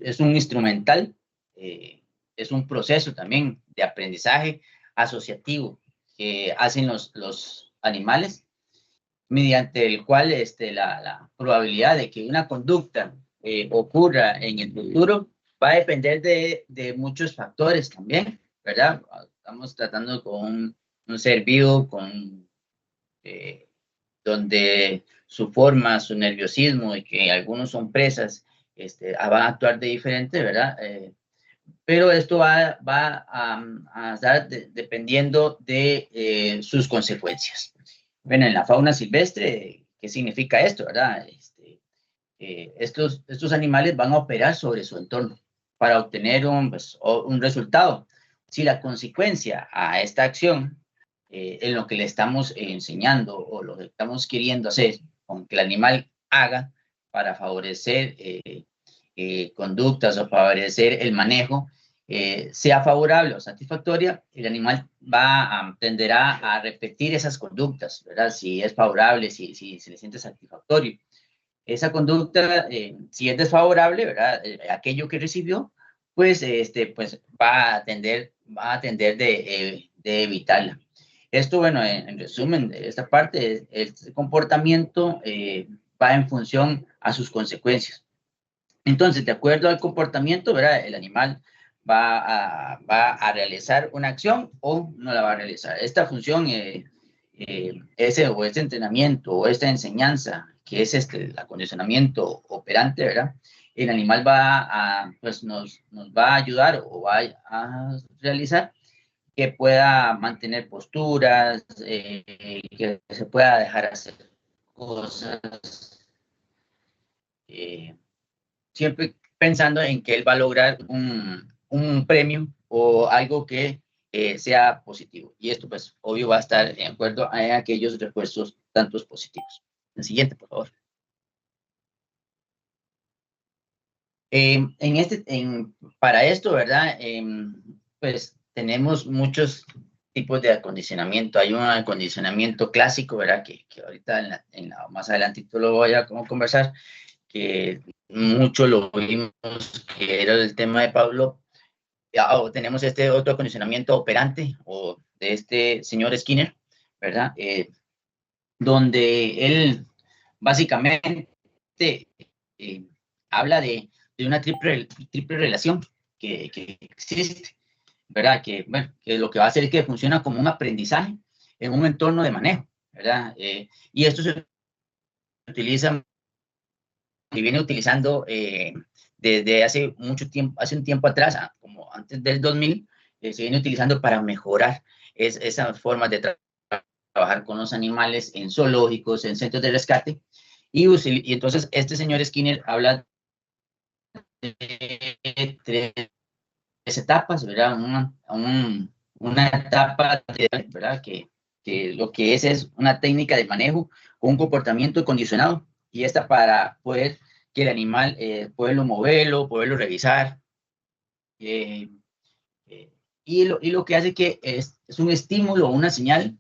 es un instrumental, es un proceso también de aprendizaje asociativo que hacen los animales, mediante el cual la probabilidad de que una conducta ocurra en el futuro va a depender de muchos factores también, ¿verdad? Estamos tratando con un ser vivo donde su forma, su nerviosismo y que algunos son presas, van a actuar de diferente, ¿verdad? Pero esto va a estar dependiendo de sus consecuencias. Bueno, en la fauna silvestre, ¿qué significa esto, verdad? Estos animales van a operar sobre su entorno para obtener un resultado. Si la consecuencia a esta acción, en lo que le estamos enseñando o lo que estamos queriendo hacer, con que el animal haga para favorecer conductas o favorecer el manejo, sea favorable o satisfactoria, el animal tenderá a repetir esas conductas, ¿verdad? Si es favorable, si se le siente satisfactorio. Esa conducta, si es desfavorable, ¿verdad? Aquello que recibió, pues, pues va a tender de evitarla. Esto, bueno, en resumen, de esta parte, este comportamiento va en función a sus consecuencias. Entonces, de acuerdo al comportamiento, ¿verdad? El animal va a realizar una acción o no la va a realizar. Esta función, ese entrenamiento o esta enseñanza, que es el acondicionamiento operante, ¿verdad? El animal pues nos va a ayudar o va a realizar que pueda mantener posturas, que se pueda dejar hacer cosas, siempre pensando en que él va a lograr un premio o algo que sea positivo. Y esto, pues, obvio, va a estar de acuerdo a aquellos refuerzos tantos positivos. El siguiente, por favor. Para esto, ¿verdad? Pues tenemos muchos tipos de acondicionamiento. Hay un acondicionamiento clásico, ¿verdad? Que ahorita más adelante lo voy a conversar, que mucho lo vimos, que era el tema de Pablo. Tenemos este otro acondicionamiento operante o de este señor Skinner, ¿verdad? Donde él básicamente eh, habla de una triple relación que existe, ¿verdad? Bueno, que lo que va a hacer es que funciona como un aprendizaje en un entorno de manejo, ¿verdad? Y esto se utiliza y viene utilizando desde hace mucho tiempo, hace un tiempo atrás, como antes del 2000, se viene utilizando para mejorar esas formas de trabajar con los animales en zoológicos, en centros de rescate. Y entonces este señor Skinner habla de tres etapas, ¿verdad? Una etapa, ¿verdad? Que lo que es una técnica de manejo con un comportamiento condicionado, y esta para poder que el animal, poderlo moverlo, poderlo revisar, eh, y lo que hace que es un estímulo o una señal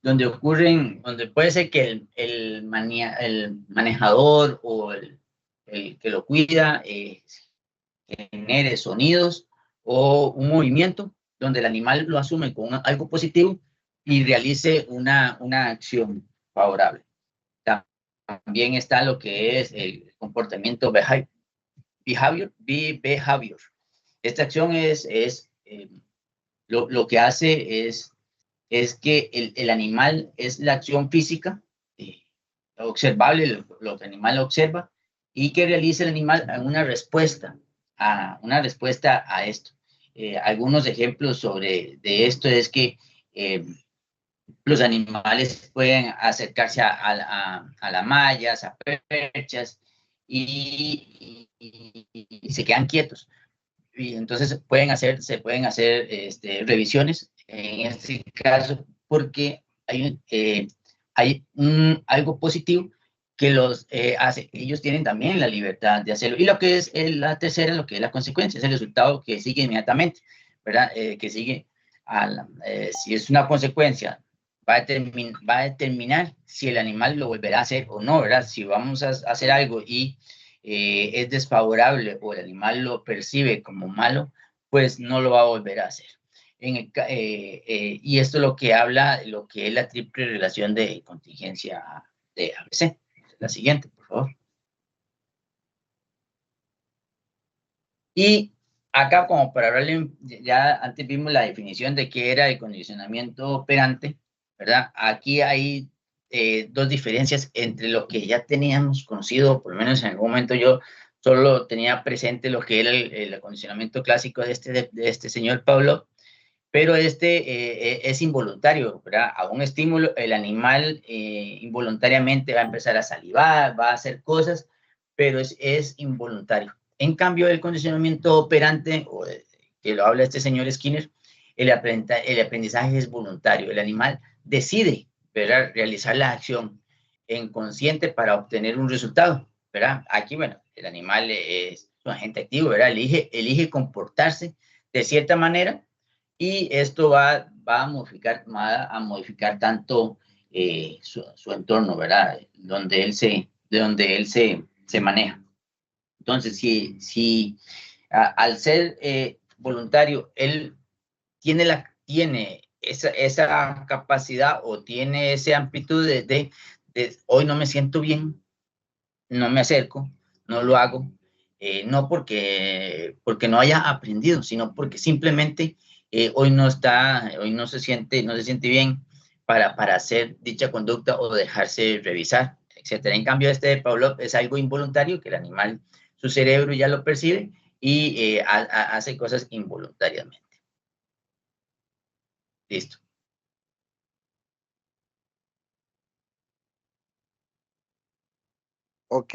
donde puede ser que el manejador o el que lo cuida genere sonidos o un movimiento donde el animal lo asume con algo positivo y realice una acción favorable. También está lo que es el comportamiento behavior. Esta acción lo que hace es que el animal es la acción física observable, lo que el animal observa, y que realiza el animal una respuesta a esto. Algunos ejemplos de esto es que los animales pueden acercarse a las mallas, a perchas, y se quedan quietos. Y entonces se pueden hacer revisiones en este caso porque hay algo positivo que los hace. Ellos tienen también la libertad de hacerlo. Y lo que es la tercera, lo que es la consecuencia, es el resultado que sigue inmediatamente, ¿verdad? Que sigue, si es una consecuencia, va a determinar si el animal lo volverá a hacer o no, ¿verdad? Si vamos a hacer algo y es desfavorable o el animal lo percibe como malo, pues no lo va a volver a hacer. Y esto es lo que habla, lo que es la triple relación de contingencia de ABC. La siguiente, por favor. Y acá, como para hablarle, ya antes vimos la definición de qué era el condicionamiento operante, ¿verdad? Aquí hay dos diferencias entre lo que ya teníamos conocido, por lo menos en algún momento yo solo tenía presente lo que era el acondicionamiento clásico de este señor Pablo, pero es involuntario, ¿verdad? A un estímulo, el animal involuntariamente va a empezar a salivar, va a hacer cosas, pero es involuntario. En cambio, el condicionamiento operante, que lo habla este señor Skinner, el aprendizaje es voluntario. El animal decide, ¿verdad?, realizar la acción en consciente para obtener un resultado, ¿verdad? Aquí, bueno, el animal es un agente activo, ¿verdad? Elige comportarse de cierta manera y esto va a modificar tanto su entorno, ¿verdad? De donde él se maneja. Entonces, si al ser voluntario, él tiene esa capacidad o tiene esa amplitud de hoy no me siento bien, no me acerco, no lo hago, no porque no haya aprendido, sino porque simplemente hoy no se siente bien para hacer dicha conducta o dejarse revisar, etcétera. En cambio, este de Pavlov es algo involuntario que el animal, su cerebro ya lo percibe y hace cosas involuntariamente. Listo. Ok,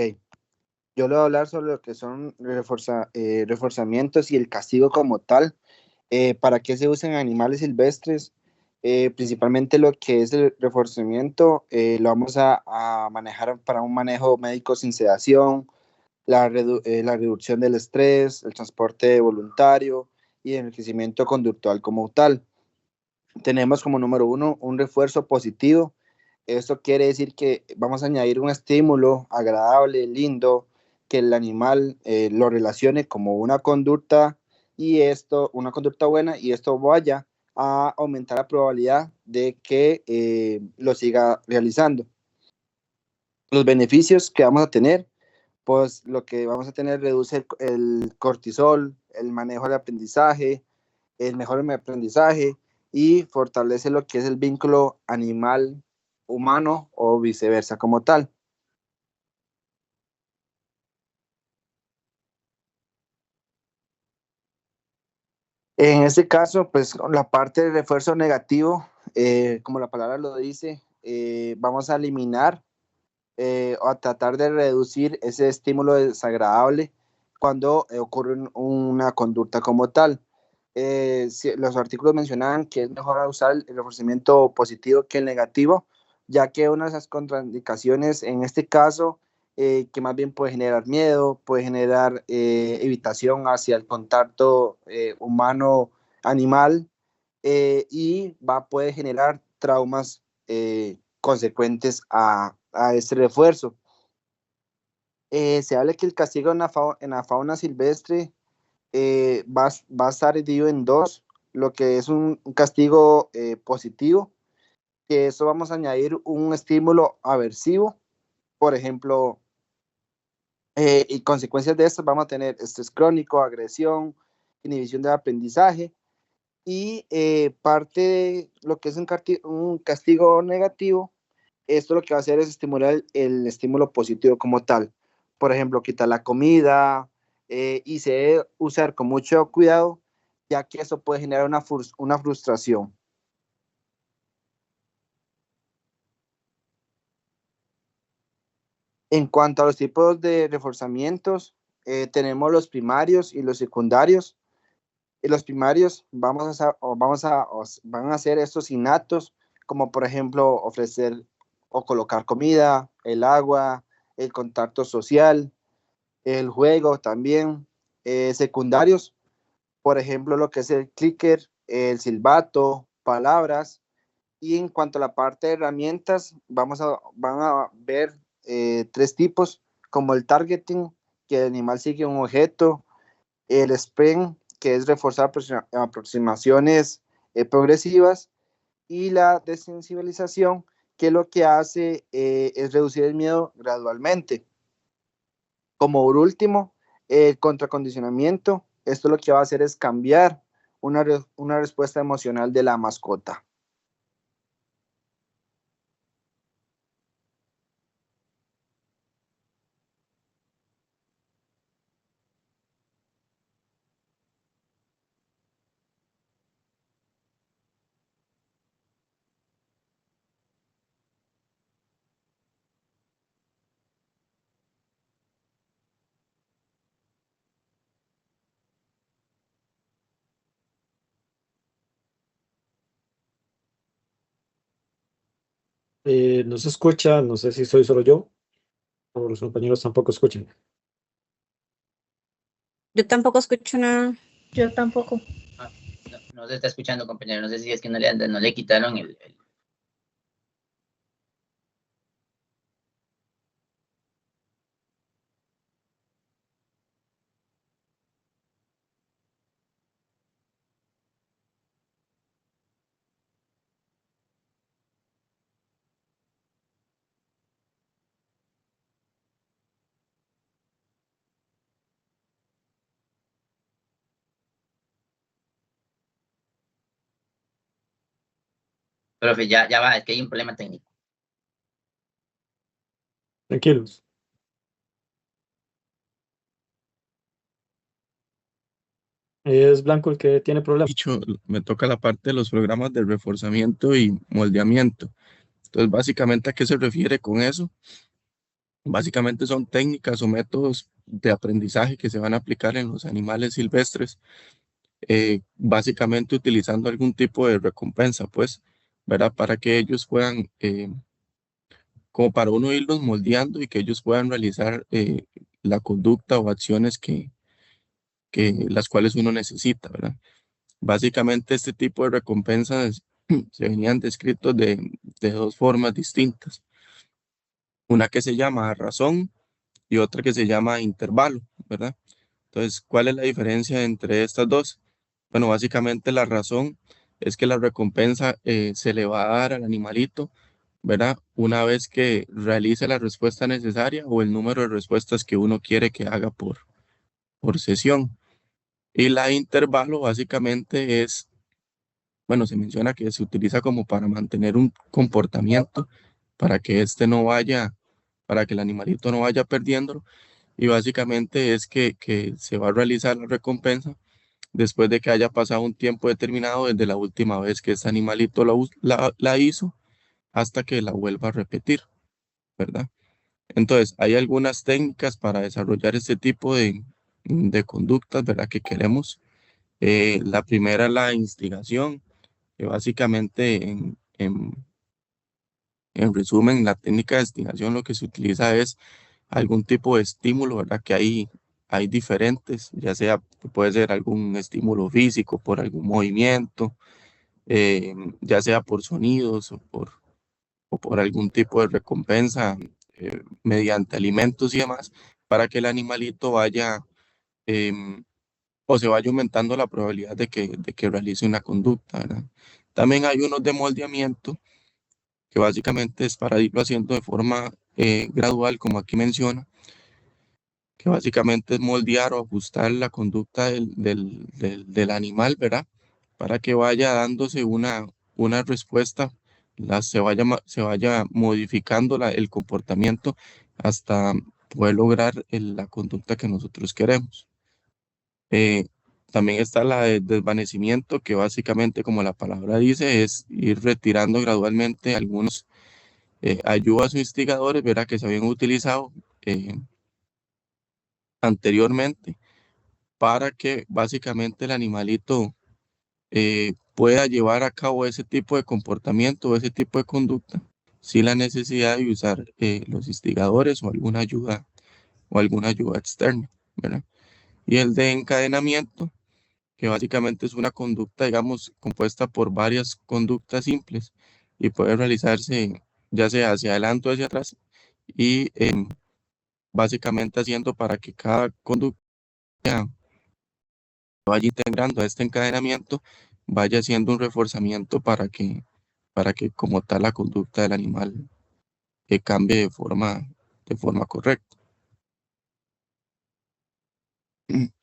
yo le voy a hablar sobre lo que son reforzamientos y el castigo como tal. ¿Para qué se usan animales silvestres? Principalmente lo que es el reforzamiento, lo vamos a manejar para un manejo médico sin sedación, la reducción del estrés, el transporte voluntario y el enriquecimiento conductual como tal. Tenemos como número uno un refuerzo positivo. Esto quiere decir que vamos a añadir un estímulo agradable, lindo, que el animal lo relacione como una conducta una conducta buena, y esto vaya a aumentar la probabilidad de que lo siga realizando. Los beneficios que vamos a tener, pues lo que vamos a tener reduce el cortisol, el manejo del aprendizaje, el mejor aprendizaje y fortalece lo que es el vínculo animal-humano o viceversa como tal. En este caso, pues la parte de refuerzo negativo, como la palabra lo dice, vamos a eliminar o a tratar de reducir ese estímulo desagradable cuando ocurre una conducta como tal. Los artículos mencionaban que es mejor usar el reforzamiento positivo que el negativo, ya que una de esas contraindicaciones en este caso, que más bien puede generar miedo, puede generar evitación hacia el contacto humano-animal, puede generar traumas consecuentes a este refuerzo. Se habla que el castigo en la fauna silvestre va a estar dividido en dos, lo que es un castigo positivo, que eso vamos a añadir un estímulo aversivo, por ejemplo, y consecuencias de esto vamos a tener estrés crónico, agresión, inhibición del aprendizaje, y parte de lo que es un castigo negativo, esto lo que va a hacer es estimular el estímulo positivo como tal. Por ejemplo, quitar la comida, y se debe usar con mucho cuidado, ya que eso puede generar una frustración. En cuanto a los tipos de reforzamientos, tenemos los primarios y los secundarios. Los primarios van a ser estos innatos, como por ejemplo ofrecer o colocar comida, el agua, el contacto social, el juego también. Secundarios, por ejemplo, lo que es el clicker, el silbato, palabras. Y en cuanto a la parte de herramientas, van a ver tres tipos, como el targeting, que el animal sigue un objeto, el sprint, que es reforzar aproximaciones progresivas, y la desensibilización, que lo que hace es reducir el miedo gradualmente. Como por último, el contracondicionamiento, esto lo que va a hacer es cambiar una respuesta emocional de la mascota. No se escucha, no sé si soy solo yo o los compañeros tampoco escuchan. Yo tampoco escucho nada. Yo tampoco. No se está escuchando, compañero. No sé si es que no le quitaron el... Profe, ya va, es que hay un problema técnico. Tranquilos. Es Blanco el que tiene problemas. Dicho, me toca la parte de los programas de reforzamiento y moldeamiento. Entonces, básicamente, ¿a qué se refiere con eso? Básicamente son técnicas o métodos de aprendizaje que se van a aplicar en los animales silvestres, básicamente utilizando algún tipo de recompensa, pues, ¿verdad? Para que ellos puedan, como para uno irlos moldeando y que ellos puedan realizar la conducta o acciones que las cuales uno necesita, ¿verdad? Básicamente este tipo de recompensas se venían descritos de dos formas distintas. Una que se llama razón y otra que se llama intervalo, ¿verdad? Entonces, ¿cuál es la diferencia entre estas dos? Bueno, básicamente la razón es que la recompensa se le va a dar al animalito, ¿verdad? Una vez que realice la respuesta necesaria o el número de respuestas que uno quiere que haga por sesión. Y la intervalo básicamente es, bueno, se menciona que se utiliza como para mantener un comportamiento, para que este no vaya, para que el animalito no vaya perdiéndolo. Y básicamente es que se va a realizar la recompensa después de que haya pasado un tiempo determinado desde la última vez que este animalito la hizo hasta que la vuelva a repetir, ¿verdad? Entonces, hay algunas técnicas para desarrollar este tipo de conductas, ¿verdad? Que queremos. La primera es la instigación, que básicamente en resumen, la técnica de instigación lo que se utiliza es algún tipo de estímulo, ¿verdad? Que hay diferentes, ya sea, puede ser algún estímulo físico, por algún movimiento, ya sea por sonidos o por algún tipo de recompensa mediante alimentos y demás, para que el animalito vaya o se vaya aumentando la probabilidad de que realice una conducta, ¿verdad? También hay unos de moldeamiento, que básicamente es para irlo haciendo de forma gradual, como aquí menciona, que básicamente es moldear o ajustar la conducta del animal, ¿verdad? Para que vaya dándose una respuesta, se vaya modificando el comportamiento hasta poder lograr la conducta que nosotros queremos. Eh, También está la de desvanecimiento, que básicamente, como la palabra dice, es ir retirando gradualmente algunos ayudas o instigadores, ¿verdad? Que se habían utilizado anteriormente para que básicamente el animalito pueda llevar a cabo ese tipo de comportamiento o ese tipo de conducta sin la necesidad de usar los instigadores o alguna ayuda externa, ¿verdad? Y el de encadenamiento, que básicamente es una conducta, digamos, compuesta por varias conductas simples y puede realizarse ya sea hacia adelante o hacia atrás y básicamente haciendo para que cada conducta vaya integrando a este encadenamiento, vaya haciendo un reforzamiento para que como tal la conducta del animal cambie de forma correcta.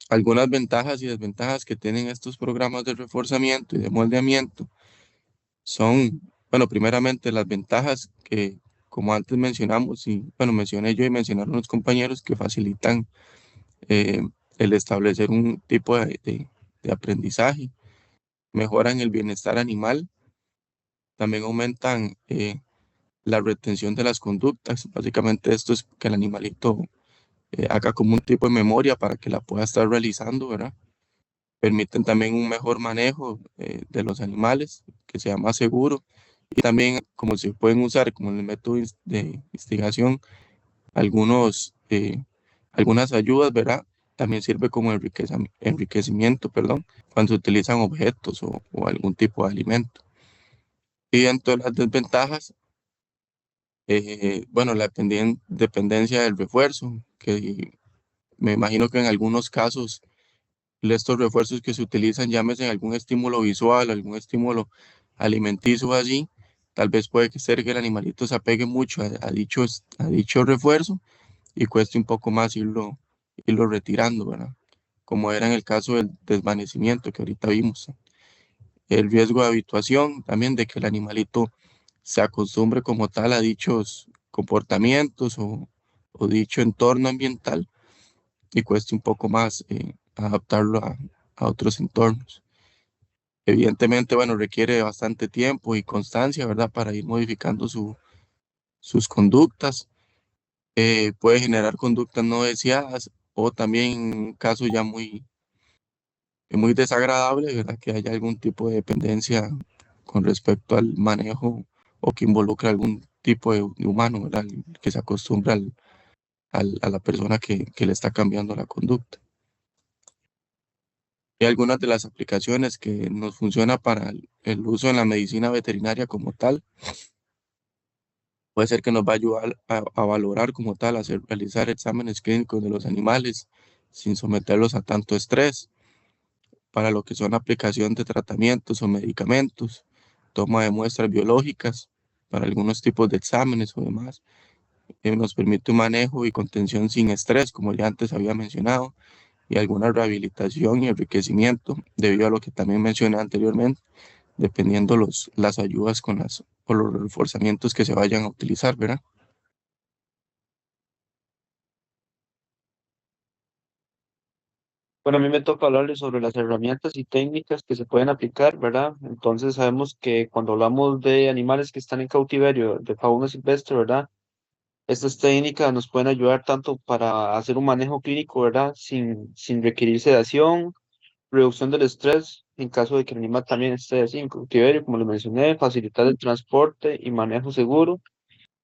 Algunas ventajas y desventajas que tienen estos programas de reforzamiento y de moldeamiento son, bueno, primeramente las ventajas que, como antes mencionamos, y bueno, mencioné yo y mencionaron los compañeros que facilitan eh, el establecer un tipo de aprendizaje, mejoran el bienestar animal, también aumentan la retención de las conductas. Básicamente esto es que el animalito haga como un tipo de memoria para que la pueda estar realizando, ¿verdad? Permiten también un mejor manejo de los animales, que sea más seguro, y también como se pueden usar como el método de investigación, algunos, algunas ayudas, ¿verdad? También sirve como enriquecimiento, perdón, cuando se utilizan objetos o algún tipo de alimento. Y dentro de las desventajas, bueno, la dependencia del refuerzo, que me imagino que en algunos casos estos refuerzos que se utilizan, llámese algún estímulo visual, algún estímulo alimenticio o así, tal vez puede ser que el animalito se apegue mucho a dicho refuerzo y cueste un poco más irlo retirando, ¿verdad? Como era en el caso del desvanecimiento que ahorita vimos. El riesgo de habituación también de que el animalito se acostumbre como tal a dichos comportamientos o dicho entorno ambiental y cueste un poco más adaptarlo a otros entornos. Evidentemente, bueno, requiere bastante tiempo y constancia, ¿verdad? Para ir modificando sus conductas. Puede generar conductas no deseadas o también en un caso ya muy desagradable, ¿verdad? Que haya algún tipo de dependencia con respecto al manejo o que involucre algún tipo de humano, ¿verdad? Que se acostumbra a la persona que le está cambiando la conducta. Y algunas de las aplicaciones que nos funciona para el uso en la medicina veterinaria como tal, puede ser que nos va a ayudar a valorar como tal, realizar exámenes clínicos de los animales sin someterlos a tanto estrés, para lo que son aplicación de tratamientos o medicamentos, toma de muestras biológicas para algunos tipos de exámenes o demás. Nos permite un manejo y contención sin estrés, como ya antes había mencionado, y alguna rehabilitación y enriquecimiento, debido a lo que también mencioné anteriormente, dependiendo las ayudas o los reforzamientos que se vayan a utilizar, ¿verdad? Bueno, a mí me toca hablarles sobre las herramientas y técnicas que se pueden aplicar, ¿verdad? Entonces sabemos que cuando hablamos de animales que están en cautiverio, de fauna silvestre, ¿verdad? Estas técnicas nos pueden ayudar tanto para hacer un manejo clínico, ¿verdad? Sin requerir sedación, reducción del estrés en caso de que el animal también esté así en cautiverio, como lo mencioné, facilitar el transporte y manejo seguro,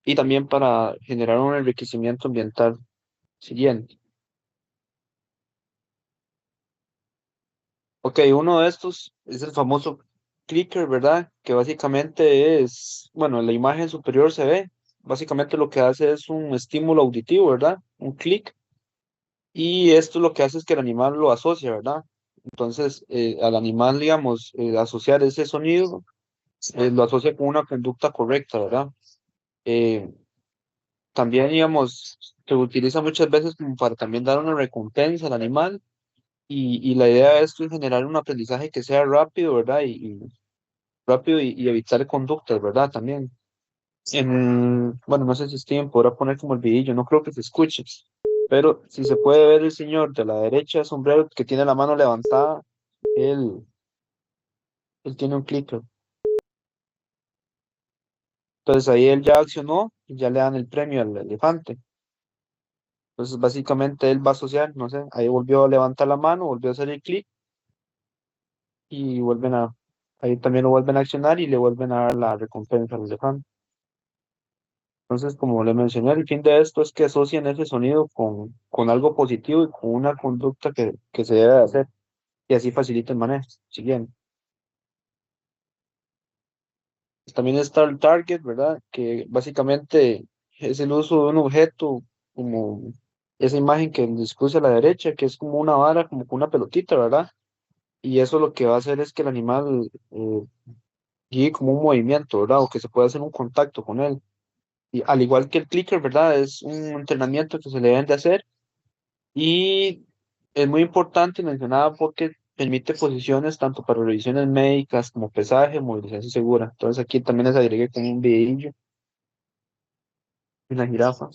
y también para generar un enriquecimiento ambiental. Siguiente. Ok, uno de estos es el famoso clicker, ¿verdad? Que básicamente es, bueno, en la imagen superior se ve, básicamente lo que hace es un estímulo auditivo, ¿verdad? Un clic, y esto lo que hace es que el animal lo asocia, ¿verdad? Entonces, al animal, digamos, asociar ese sonido, lo asocia con una conducta correcta, ¿verdad? Eh, También, digamos, se utiliza muchas veces como para también dar una recompensa al animal, y la idea de esto es generar un aprendizaje que sea rápido, ¿verdad? Rápido y evitar conductas, ¿verdad? También. Bueno, no sé si Steven podrá poner como el vidillo, no creo que se escuche, pero si se puede ver el señor de la derecha, sombrero, que tiene la mano levantada, él, él tiene un clicker. Entonces ahí él ya accionó y ya le dan el premio al elefante. Entonces básicamente él va a asociar, no sé, ahí volvió a levantar la mano, volvió a hacer el clic y ahí también lo vuelven a accionar y le vuelven a dar la recompensa al elefante. Entonces, como le mencioné, el fin de esto es que asocien ese sonido con algo positivo y con una conducta que se debe de hacer y así facilita el manejo. Siguiente. También está el target, ¿verdad? Que básicamente es el uso de un objeto como esa imagen que les puse a la derecha, que es como una vara, como con una pelotita, ¿verdad? Y eso lo que va a hacer es que el animal guíe como un movimiento, ¿verdad? O que se pueda hacer un contacto con él. Y al igual que el clicker, ¿verdad? Es un entrenamiento que se le deben de hacer y es muy importante mencionada porque permite posiciones tanto para revisiones médicas como pesaje, movilización segura. Entonces aquí también les agregué como un videillo de una jirafa.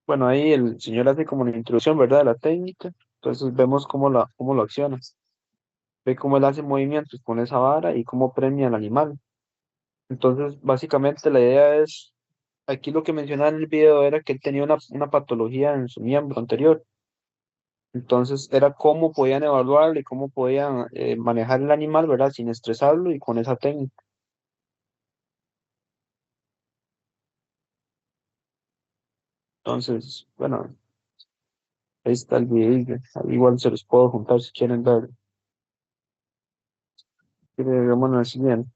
Bueno, ahí el señor hace como una introducción, ¿verdad? De la técnica. Entonces vemos cómo lo acciona. Ve cómo él hace movimientos con esa vara y cómo premia al animal. Entonces, básicamente la idea es, aquí lo que mencionaba en el video era que él tenía una patología en su miembro anterior. Entonces, era cómo podían evaluarlo y cómo podían manejar el animal, ¿verdad? Sin estresarlo y con esa técnica. Entonces, bueno, ahí está el video. Ahí igual se los puedo juntar si quieren ver. Vámonos al siguiente.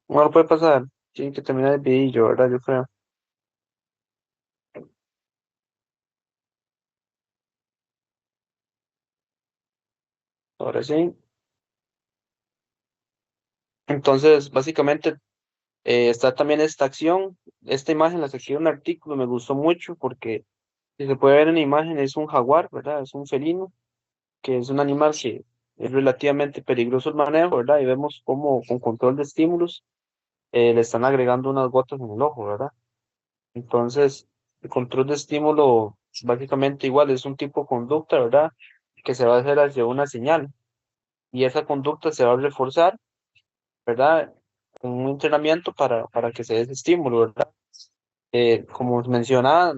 Bueno, puede pasar. Tienen que terminar el video, ¿verdad? Yo creo. Ahora sí. Entonces, básicamente está también esta acción. Esta imagen la saqué de un artículo, me gustó mucho porque si se puede ver en la imagen es un jaguar, ¿verdad? Es un felino, que es un animal que es relativamente peligroso el manejo, ¿verdad? Y vemos cómo con control de estímulos le están agregando unas gotas en el ojo, ¿verdad? Entonces, el control de estímulo básicamente igual es un tipo de conducta, ¿verdad? Que se va a hacer hacia una señal y esa conducta se va a reforzar, ¿verdad? Con un entrenamiento para que se dé ese estímulo, ¿verdad? Como mencionaba,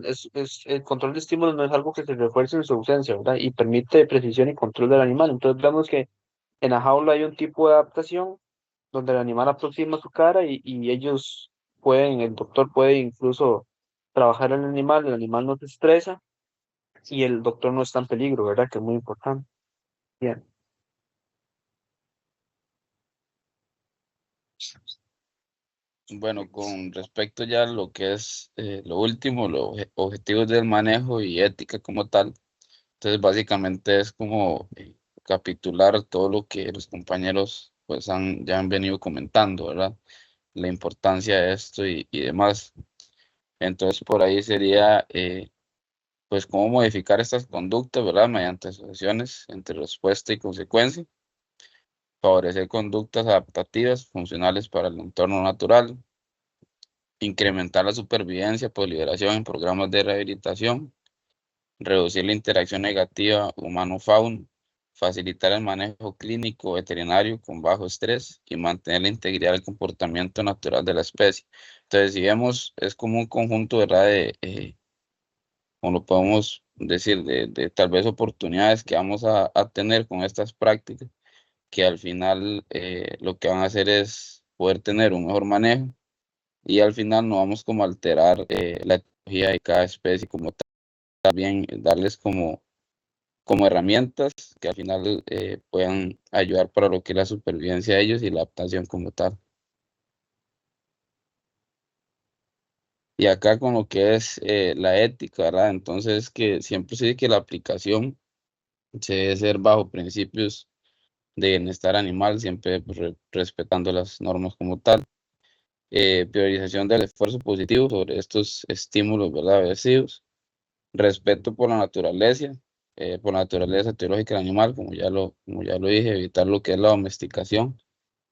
el control de estímulos no es algo que se refuerce en su ausencia, ¿verdad? Y permite precisión y control del animal. Entonces vemos que en la jaula hay un tipo de adaptación donde el animal aproxima su cara y ellos pueden, el doctor puede incluso trabajar el animal no se estresa y el doctor no está en peligro, ¿verdad? Que es muy importante. Bien. Bueno, con respecto ya a lo que es lo último, los objetivos del manejo y ética como tal, entonces básicamente es como capitular todo lo que los compañeros pues ya han venido comentando, ¿verdad? La importancia de esto y demás. Entonces por ahí sería pues cómo modificar estas conductas, ¿verdad? Mediante asociaciones entre respuesta y consecuencia, favorecer conductas adaptativas funcionales para el entorno natural, incrementar la supervivencia por liberación en programas de rehabilitación, reducir la interacción negativa humano-fauna, facilitar el manejo clínico veterinario con bajo estrés y mantener la integridad del comportamiento natural de la especie. Entonces, si vemos, es como un conjunto, ¿verdad? Como lo podemos decir, de tal vez oportunidades que vamos a tener con estas prácticas, que al final lo que van a hacer es poder tener un mejor manejo y al final no vamos como a alterar la ecología de cada especie como tal, también darles como herramientas que al final puedan ayudar para lo que es la supervivencia de ellos y la adaptación como tal. Y acá con lo que es la ética, ¿verdad? Entonces que siempre se dice que la aplicación se debe ser bajo principios de bienestar animal, siempre pues, respetando las normas como tal. Priorización del esfuerzo positivo sobre estos estímulos, ¿verdad? Aversivos. Respeto por la naturaleza teológica del animal, como ya lo dije, evitar lo que es la domesticación,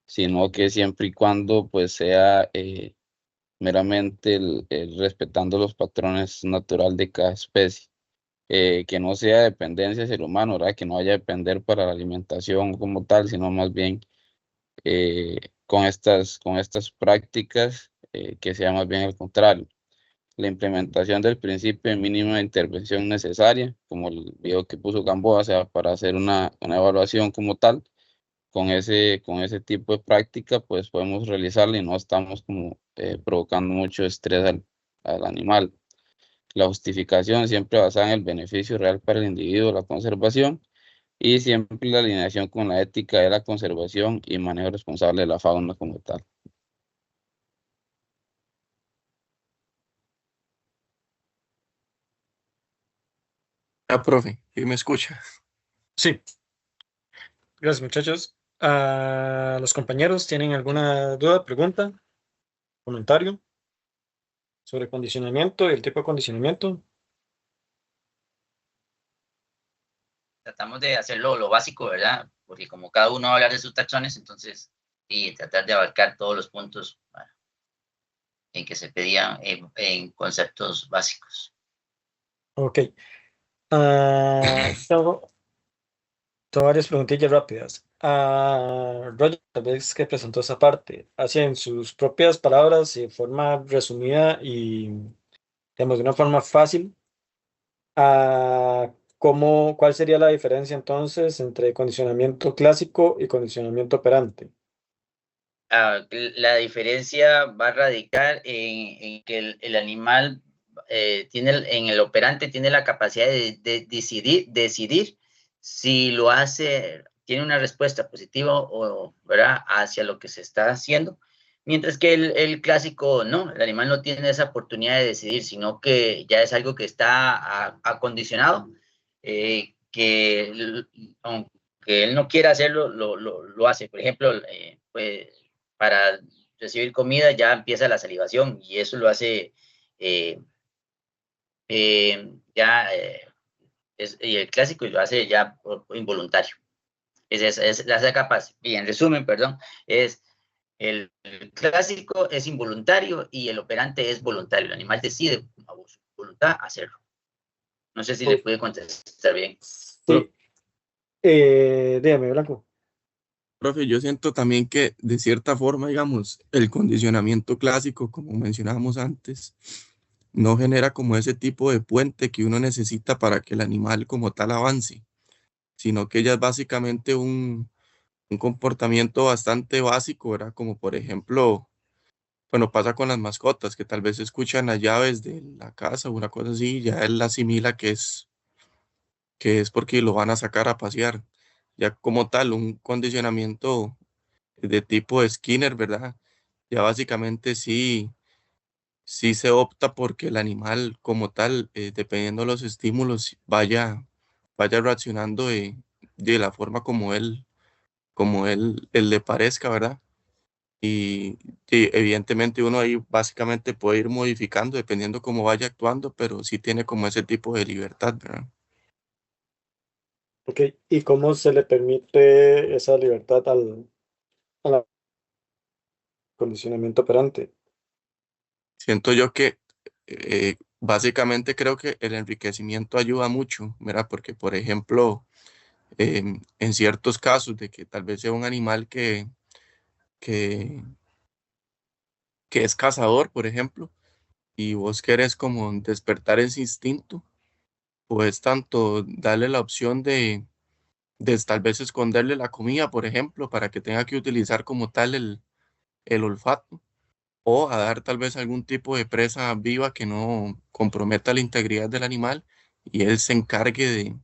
sino que siempre y cuando pues sea meramente el respetando los patrones naturales de cada especie. Que no sea dependencia hacia el humano, ¿verdad? Que no haya depender para la alimentación como tal, sino más bien con estas prácticas que sea más bien el contrario. la implementación del principio de mínima intervención necesaria, como el video que puso Gamboa, o sea, para hacer una evaluación como tal. Con ese tipo de práctica, pues podemos realizarla y no estamos como provocando mucho estrés al animal. La justificación siempre basada en el beneficio real para el individuo, la conservación, y siempre la alineación con la ética de la conservación y manejo responsable de la fauna como tal. Ah, profe, ¿y me escucha? Sí, gracias muchachos. ¿Los compañeros tienen alguna duda, pregunta, comentario sobre condicionamiento y el tipo de condicionamiento? Tratamos de hacerlo lo básico, ¿verdad? Porque como cada uno va a hablar de sus taxones, entonces, y tratar de abarcar todos los puntos en que se pedían en conceptos básicos. Ok. Tengo varias preguntillas rápidas. Roger, tal vez que presentó esa parte, así en sus propias palabras y de forma resumida y, digamos, de una forma fácil, ¿cuál sería la diferencia entonces entre condicionamiento clásico y condicionamiento operante? La diferencia va a radicar en que el animal en el operante tiene la capacidad de decidir si lo hace, tiene una respuesta positiva o, ¿verdad?, hacia lo que se está haciendo, mientras que el clásico no, el animal no tiene esa oportunidad de decidir, sino que ya es algo que está acondicionado, aunque él no quiera hacerlo, lo hace. Por ejemplo, pues, para recibir comida ya empieza la salivación y eso lo hace eh, y el clásico lo hace ya involuntario. Es la capaz. Y en resumen, perdón, es el clásico es involuntario y el operante es voluntario. El animal decide a su voluntad hacerlo. No sé si le pude contestar bien. Sí, dígame, Blanco. Profe, yo siento también que de cierta forma, digamos, el condicionamiento clásico, como mencionábamos antes, no genera como ese tipo de puente que uno necesita para que el animal como tal avance, sino que ya es básicamente un comportamiento bastante básico, ¿verdad? Como por ejemplo, bueno, pasa con las mascotas, que tal vez escuchan las llaves de la casa o una cosa así, ya él asimila que es porque lo van a sacar a pasear. Ya como tal, un condicionamiento de tipo Skinner, ¿verdad? Ya básicamente sí se opta porque el animal como tal, dependiendo de los estímulos, vaya reaccionando de la forma como él le parezca, ¿verdad? Y evidentemente uno ahí básicamente puede ir modificando dependiendo cómo vaya actuando, pero sí tiene como ese tipo de libertad, ¿verdad? Ok, ¿y cómo se le permite esa libertad al condicionamiento operante? Siento yo que básicamente creo que el enriquecimiento ayuda mucho, ¿verdad? Porque, por ejemplo, en ciertos casos de que tal vez sea un animal que, que es cazador, por ejemplo, y vos querés como despertar ese instinto, pues tanto darle la opción de tal vez esconderle la comida, por ejemplo, para que tenga que utilizar como tal el olfato, o a dar tal vez algún tipo de presa viva que no comprometa la integridad del animal y él se encargue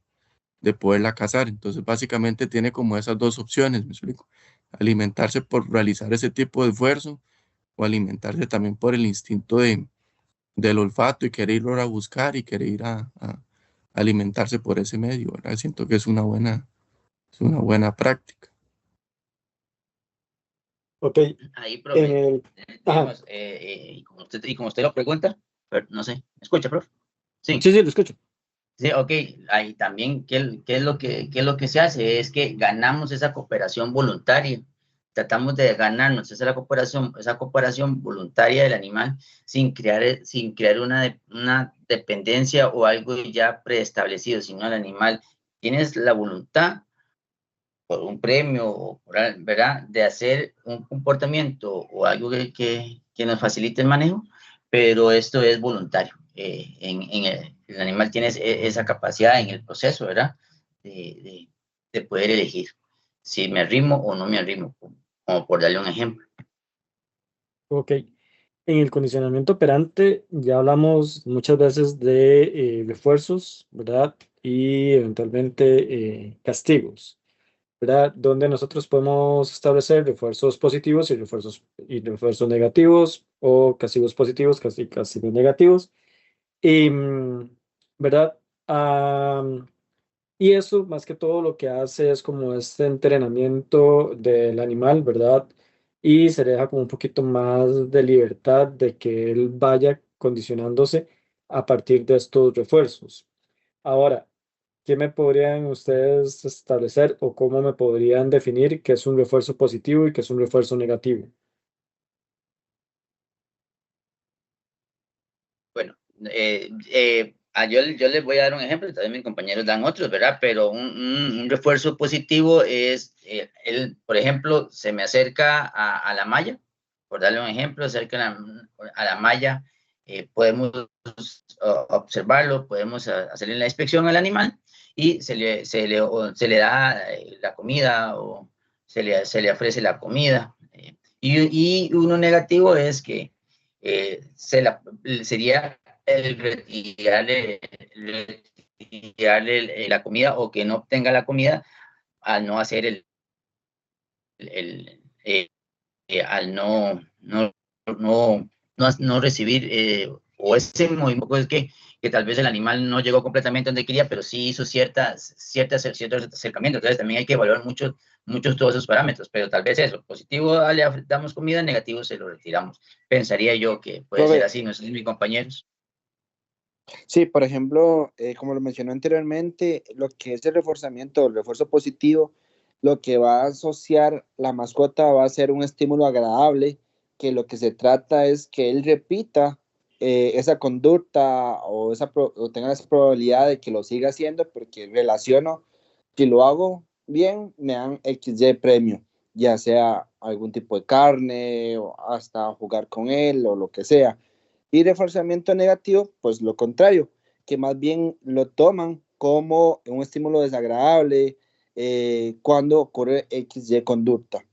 de poderla cazar. Entonces, básicamente tiene como esas dos opciones, me explico. Alimentarse por realizar ese tipo de esfuerzo o alimentarse también por el instinto del olfato y querer ir a buscar y querer ir a alimentarse por ese medio, ¿verdad? Siento que es una buena práctica. Ok, Ahí, en profe, el... Ajá, digamos, y como usted lo pregunta, pero no sé, ¿me escucha, profe? Sí. sí, lo escucho. Sí, ok, ahí también, ¿qué es qué es lo que se hace? Es que ganamos esa cooperación voluntaria, tratamos de ganarnos esa cooperación voluntaria del animal sin crear una dependencia o algo ya preestablecido, sino el animal tienes la voluntad por un premio o ¿verdad?, de hacer un comportamiento o algo que nos facilite el manejo, pero esto es voluntario. El animal tiene esa capacidad en el proceso, ¿verdad? De poder elegir si me arrimo o no me arrimo, como por darle un ejemplo. Ok. En el condicionamiento operante ya hablamos muchas veces de refuerzos, ¿verdad? Y eventualmente castigos, ¿verdad? Donde nosotros podemos establecer refuerzos positivos y refuerzos negativos, o castigos positivos, castigos negativos. Y, ¿verdad? Y eso más que todo lo que hace es como este entrenamiento del animal, ¿verdad? Y se le deja como un poquito más de libertad de que él vaya condicionándose a partir de estos refuerzos. Ahora, ¿qué me podrían ustedes establecer o cómo me podrían definir qué es un refuerzo positivo y qué es un refuerzo negativo? Bueno, yo les voy a dar un ejemplo, también mis compañeros dan otros, ¿verdad? Pero un refuerzo positivo es, por ejemplo, se me acerca a la malla, por darle un ejemplo, a la malla, podemos observarlo, podemos hacerle la inspección al animal y se le da la comida o se le ofrece la comida. Y uno negativo es que sería el retirarle la comida o que no obtenga la comida al no hacer al no recibir o ese movimiento es que tal vez el animal no llegó completamente donde quería, pero sí hizo ciertos acercamientos. Entonces también hay que evaluar muchos todos esos parámetros, pero tal vez eso, positivo le damos comida, negativo se lo retiramos. Pensaría yo que puede ser así, no sé, mis compañeros. Sí, por ejemplo, como lo mencioné anteriormente, lo que es el reforzamiento, el refuerzo positivo, lo que va a asociar la mascota va a ser un estímulo agradable, que lo que se trata es que él repita esa conducta o tenga esa probabilidad de que lo siga haciendo, porque relaciono, si lo hago bien, me dan XY premio, ya sea algún tipo de carne o hasta jugar con él o lo que sea. Y reforzamiento negativo, pues lo contrario, que más bien lo toman como un estímulo desagradable cuando ocurre XY conducta.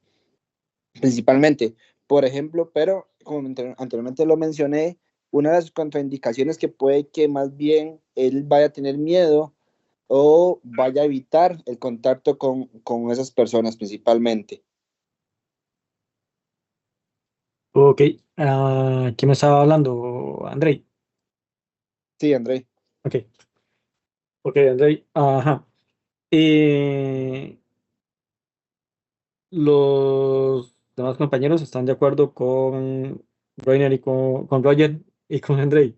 Principalmente, por ejemplo, pero como anteriormente lo mencioné, una de las contraindicaciones que puede que más bien él vaya a tener miedo o vaya a evitar el contacto con esas personas principalmente. Ok, ¿quién me estaba hablando? Andrei. Sí, André. Ok, ok, Andrei. Ajá. Eh, los demás compañeros están de acuerdo con Rainer y con Roger y con Andrei,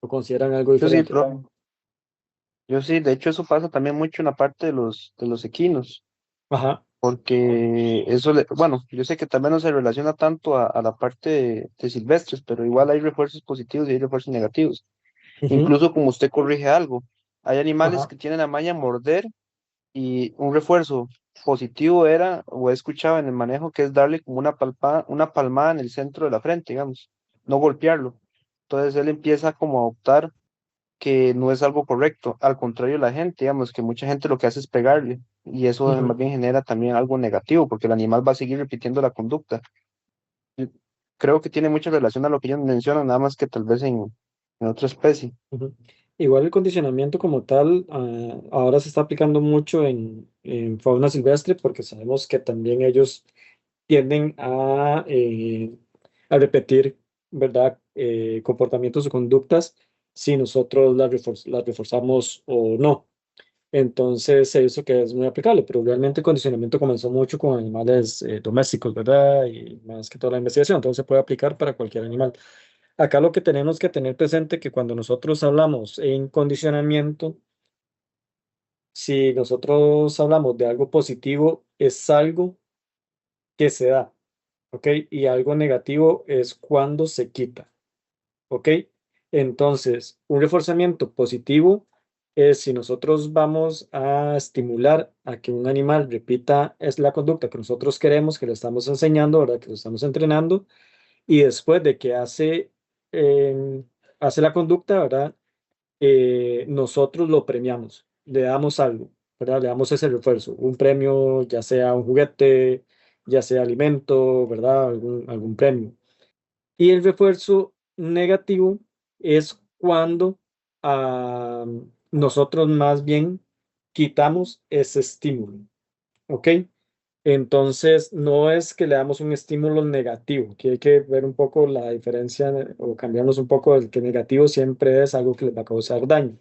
o consideran algo Yo sí, diferente. yo sí, de hecho eso pasa también mucho en la parte de los equinos, Ajá. porque bueno, yo sé que también no se relaciona tanto a la parte de silvestres, pero igual hay refuerzos positivos y hay refuerzos negativos. Ujú. Incluso como usted corrige algo, hay animales Ajá. que tienen la maña morder y un refuerzo positivo era, o he escuchado en el manejo, que es darle como una palmada en el centro de la frente, digamos, no golpearlo. Entonces él empieza como a optar que no es algo correcto, al contrario de la gente, digamos, que mucha gente lo que hace es pegarle y eso más Ujú. bien genera también algo negativo porque el animal va a seguir repitiendo la conducta. Y creo que tiene mucha relación a lo que ellos mencionan, nada más que tal vez en otra especie. Ujú. Igual el condicionamiento como tal, ahora se está aplicando mucho en fauna silvestre porque sabemos que también ellos tienden a repetir, ¿verdad? Comportamientos o conductas si nosotros las reforzamos o no. Entonces, eso que es muy aplicable, pero realmente el condicionamiento comenzó mucho con animales domésticos, ¿verdad? Y más que toda la investigación, entonces se puede aplicar para cualquier animal. Acá lo que tenemos que tener presente que cuando nosotros hablamos en condicionamiento, si nosotros hablamos de algo positivo, es algo que se da, ¿ok? Y algo negativo es cuando se quita, ¿ok? Entonces, un reforzamiento positivo es si nosotros vamos a estimular a que un animal repita es la conducta que nosotros queremos, que le estamos enseñando, ¿verdad? Que lo estamos entrenando, y después de que hace la conducta, ¿verdad? Nosotros lo premiamos, le damos algo, ¿verdad? Le damos ese refuerzo, un premio, ya sea un juguete, ya sea alimento, ¿verdad? Algún premio. Y el refuerzo negativo es cuando nosotros más bien quitamos ese estímulo, ¿ok? Entonces, no es que le damos un estímulo negativo, que hay que ver un poco la diferencia o cambiarnos un poco del que negativo siempre es algo que les va a causar daño.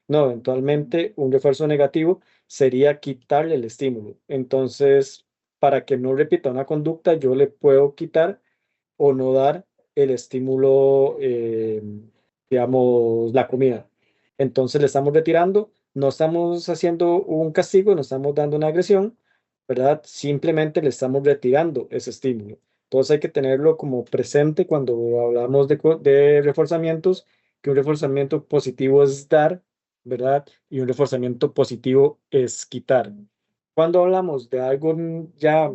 No, eventualmente un refuerzo negativo sería quitarle el estímulo. Entonces, para que no repita una conducta, yo le puedo quitar o no dar el estímulo, digamos, la comida. Entonces le estamos retirando, no estamos haciendo un castigo, no estamos dando una agresión, ¿verdad? Simplemente le estamos retirando ese estímulo. Entonces hay que tenerlo como presente cuando hablamos de reforzamientos, que un reforzamiento positivo es dar, ¿verdad? Y un reforzamiento positivo es quitar. Cuando hablamos de algo ya,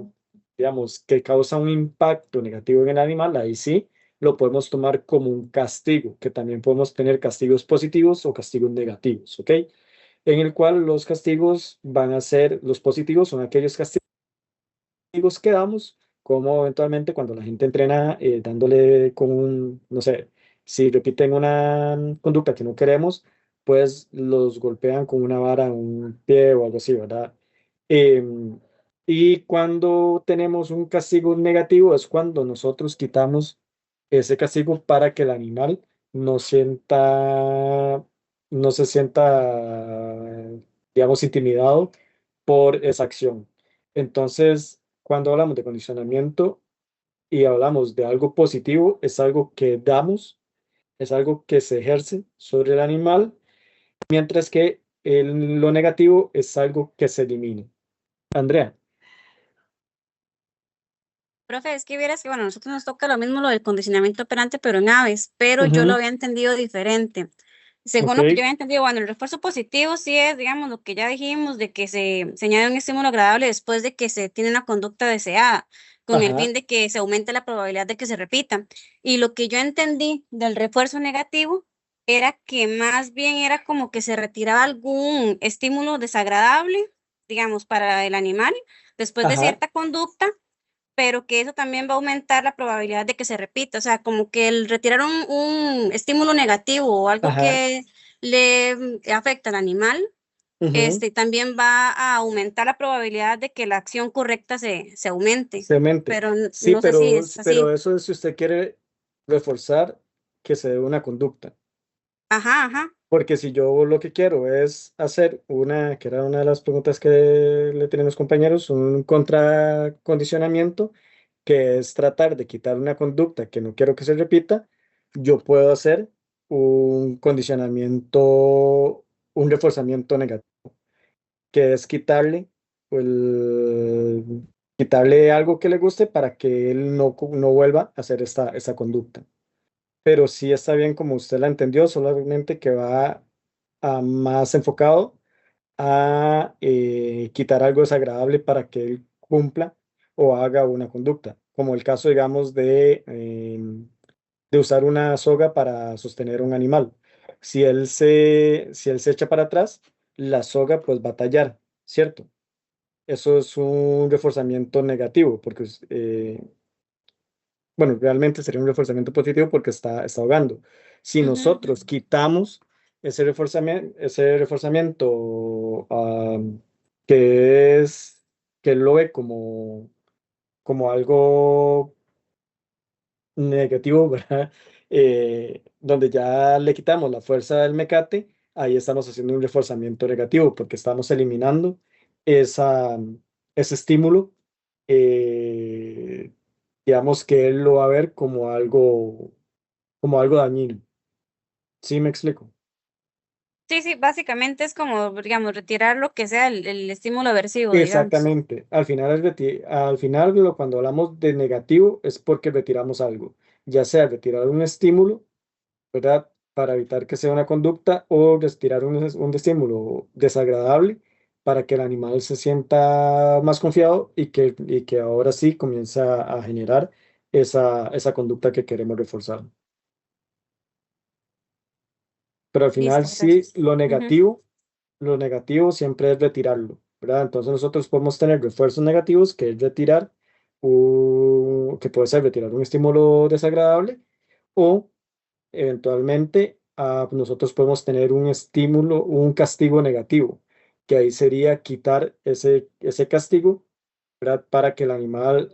digamos, que causa un impacto negativo en el animal, ahí sí lo podemos tomar como un castigo, que también podemos tener castigos positivos o castigos negativos, ¿ok? En el cual los castigos van a ser, los positivos son aquellos castigos que damos, como eventualmente cuando la gente entrena dándole con un, no sé, si repiten una conducta que no queremos, pues los golpean con una vara en un pie o algo así, ¿verdad? Em, y cuando tenemos un castigo negativo es cuando nosotros quitamos ese castigo para que el animal no sienta, no se sienta, digamos, intimidado por esa acción. Entonces, cuando hablamos de condicionamiento y hablamos de algo positivo, es algo que damos, es algo que se ejerce sobre el animal, mientras que lo negativo es algo que se elimina. Andrea. Profe, es que vieras que, bueno, a nosotros nos toca lo mismo lo del condicionamiento operante, pero en aves, pero yo lo Ujú, había entendido diferente. Según ok, lo que yo había entendido, bueno, el refuerzo positivo sí es, digamos, lo que ya dijimos, de que se añade un estímulo agradable después de que se tiene una conducta deseada, con el ajá, fin de que se aumente la probabilidad de que se repita. Y lo que yo entendí del refuerzo negativo era que más bien era como que se retiraba algún estímulo desagradable, digamos, para el animal después de ajá, cierta conducta, pero que eso también va a aumentar la probabilidad de que se repita. O sea, como que el retirar un estímulo negativo o algo ajá, que le afecta al animal, ujú, también va a aumentar la probabilidad de que la acción correcta se aumente. se mente. Pero Sí, no sé si es pero así. eso es si usted quiere reforzar que se dé una conducta. Ajá, ajá. Porque si yo lo que quiero es hacer una, que era una de las preguntas que le tienen los compañeros, un contracondicionamiento, que es tratar de quitar una conducta que no quiero que se repita, yo puedo hacer un condicionamiento, un reforzamiento negativo, que es quitarle algo que le guste para que él no vuelva a hacer esta conducta. Pero sí está bien como usted la entendió, solamente que va más enfocado a quitar algo desagradable para que él cumpla o haga una conducta, como el caso, digamos, de usar una soga para sostener un animal. Si él se echa para atrás, la soga pues va a tallar, ¿cierto? Eso es un reforzamiento negativo, porque bueno, realmente sería un reforzamiento positivo porque está ahogando. Si Ujú. nosotros quitamos ese reforzamiento, que él lo ve como algo negativo, ¿verdad? Donde ya le quitamos la fuerza del mecate, ahí estamos haciendo un reforzamiento negativo porque estamos eliminando esa, ese estímulo, eh, digamos que él lo va a ver como algo dañino. ¿Sí me explico? Sí, sí, básicamente es como, digamos, retirar lo que sea el estímulo aversivo, digamos. Exactamente. Al final, cuando hablamos de negativo es porque retiramos algo, ya sea retirar un estímulo, ¿verdad? para evitar que sea una conducta o retirar un estímulo desagradable para que el animal se sienta más confiado y que ahora sí comienza a generar esa conducta que queremos reforzar. Pero al final Listo, sí, gracias. lo negativo siempre es retirarlo, ¿verdad? Entonces nosotros podemos tener refuerzos negativos, que es retirar, que puede ser retirar un estímulo desagradable, o eventualmente nosotros podemos tener un estímulo, un castigo negativo, que ahí sería quitar ese castigo, ¿verdad? Para que el animal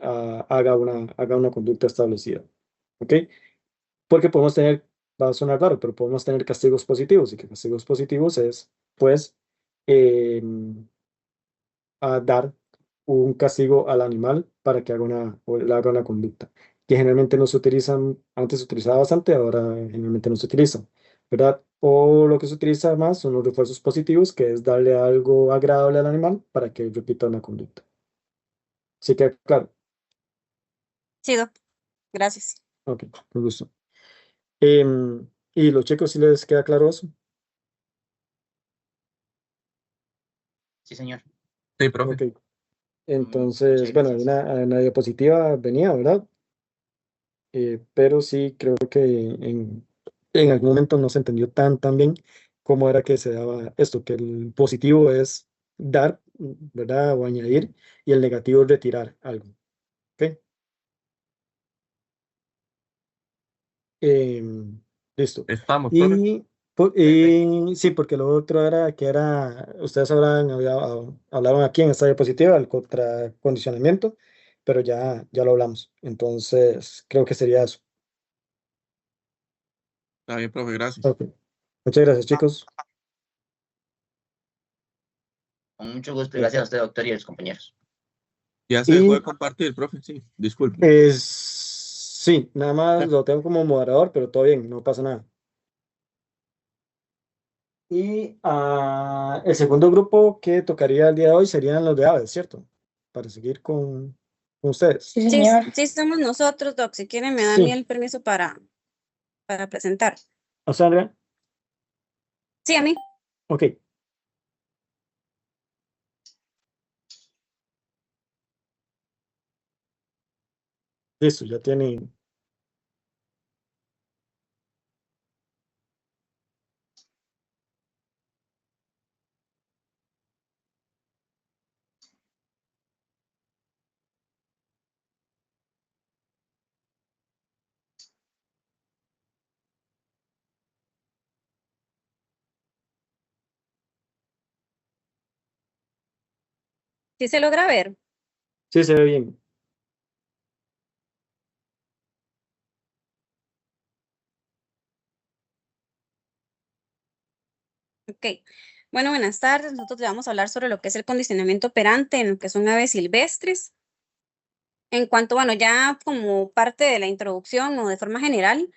haga una conducta establecida, ¿ok? Porque podemos tener, va a sonar raro, pero podemos tener castigos positivos, y que castigos positivos es, pues, a dar un castigo al animal para que o él haga una conducta, que generalmente no se utilizan, antes se utilizaba bastante, ahora generalmente no se utiliza, ¿verdad? O lo que se utiliza más son los refuerzos positivos, que es darle algo agradable al animal para que repita una conducta. Así que, claro, Sí, Doc, gracias. ok, con gusto. Y los chicos, ¿sí les queda claro eso? Sí, señor. Sí, profe. Ok. Muchas Entonces, bueno, gracias. en la diapositiva venía, ¿verdad? Pero sí creo que en algún momento no se entendió tan bien cómo era que se daba esto, que el positivo es dar, ¿verdad? O añadir, y el negativo es retirar algo. ¿Ok? Listo. Estamos, profe. Y sí, porque lo otro era que ustedes hablaron aquí en esta diapositiva del contracondicionamiento, pero ya lo hablamos. Entonces, creo que sería eso. Está bien, profe, gracias. Ok. Muchas gracias, chicos. Con mucho gusto y Eh, gracias a usted, doctor, y a los compañeros. Ya se dejó de Y compartir, profe, sí, disculpe. sí, nada más lo tengo como moderador, pero todo bien, no pasa nada. Y el segundo grupo que tocaría el día de hoy serían los de aves, ¿cierto? Para seguir con ustedes. Sí, sí, somos nosotros, Doc. Si quieren, me dan Sí. bien el permiso para presentar. ¿O sea, Andrea? Sí, a mí. Ok. Listo, ya tienen. Sí se logra ver. Sí, se ve bien. Ok. Bueno, buenas tardes. Nosotros le vamos a hablar sobre lo que es el condicionamiento operante en lo que son aves silvestres. En cuanto, bueno, ya como parte de la introducción o de forma general,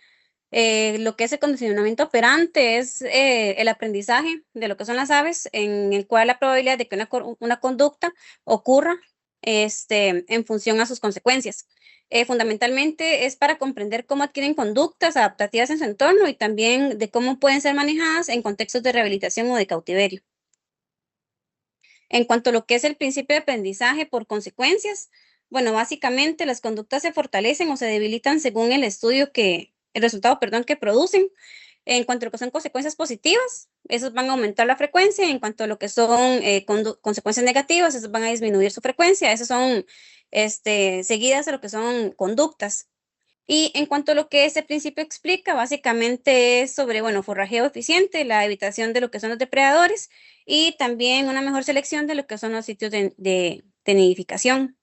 lo que es el condicionamiento operante es el aprendizaje de lo que son las aves, en el cual la probabilidad de que una conducta ocurra en función a sus consecuencias. Fundamentalmente es para comprender cómo adquieren conductas adaptativas en su entorno y también de cómo pueden ser manejadas en contextos de rehabilitación o de cautiverio. En cuanto a lo que es el principio de aprendizaje por consecuencias, bueno, básicamente las conductas se fortalecen o se debilitan según el resultado, perdón, que producen. En cuanto a lo que son consecuencias positivas, esos van a aumentar la frecuencia. En cuanto a lo que son consecuencias negativas, esos van a disminuir su frecuencia. Esas son seguidas a lo que son conductas. Y en cuanto a lo que ese principio explica, básicamente es sobre, bueno, forrajeo eficiente, la evitación de lo que son los depredadores y también una mejor selección de lo que son los sitios de nidificación.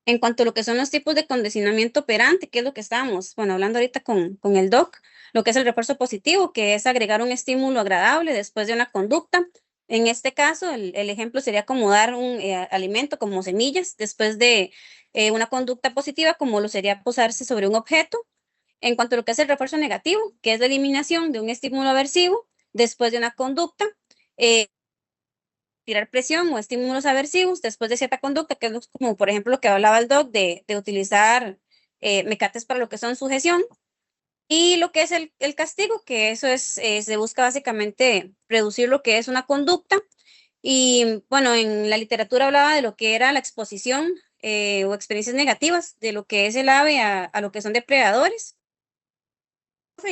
En cuanto a lo que son los tipos de condicionamiento operante, que es lo que estamos, bueno, hablando ahorita con el doc, lo que es el refuerzo positivo, que es agregar un estímulo agradable después de una conducta. En este caso, el ejemplo sería como dar un alimento como semillas después de una conducta positiva, como lo sería posarse sobre un objeto. En cuanto a lo que es el refuerzo negativo, que es la eliminación de un estímulo aversivo después de una conducta, eh, tirar presión o estímulos aversivos después de cierta conducta, que es como, por ejemplo, lo que hablaba el doc de utilizar mecates para lo que son sujeción. Y lo que es el castigo, que eso se busca básicamente reducir lo que es una conducta. Y bueno, en la literatura hablaba de lo que era la exposición o experiencias negativas de lo que es el ave a lo que son depredadores.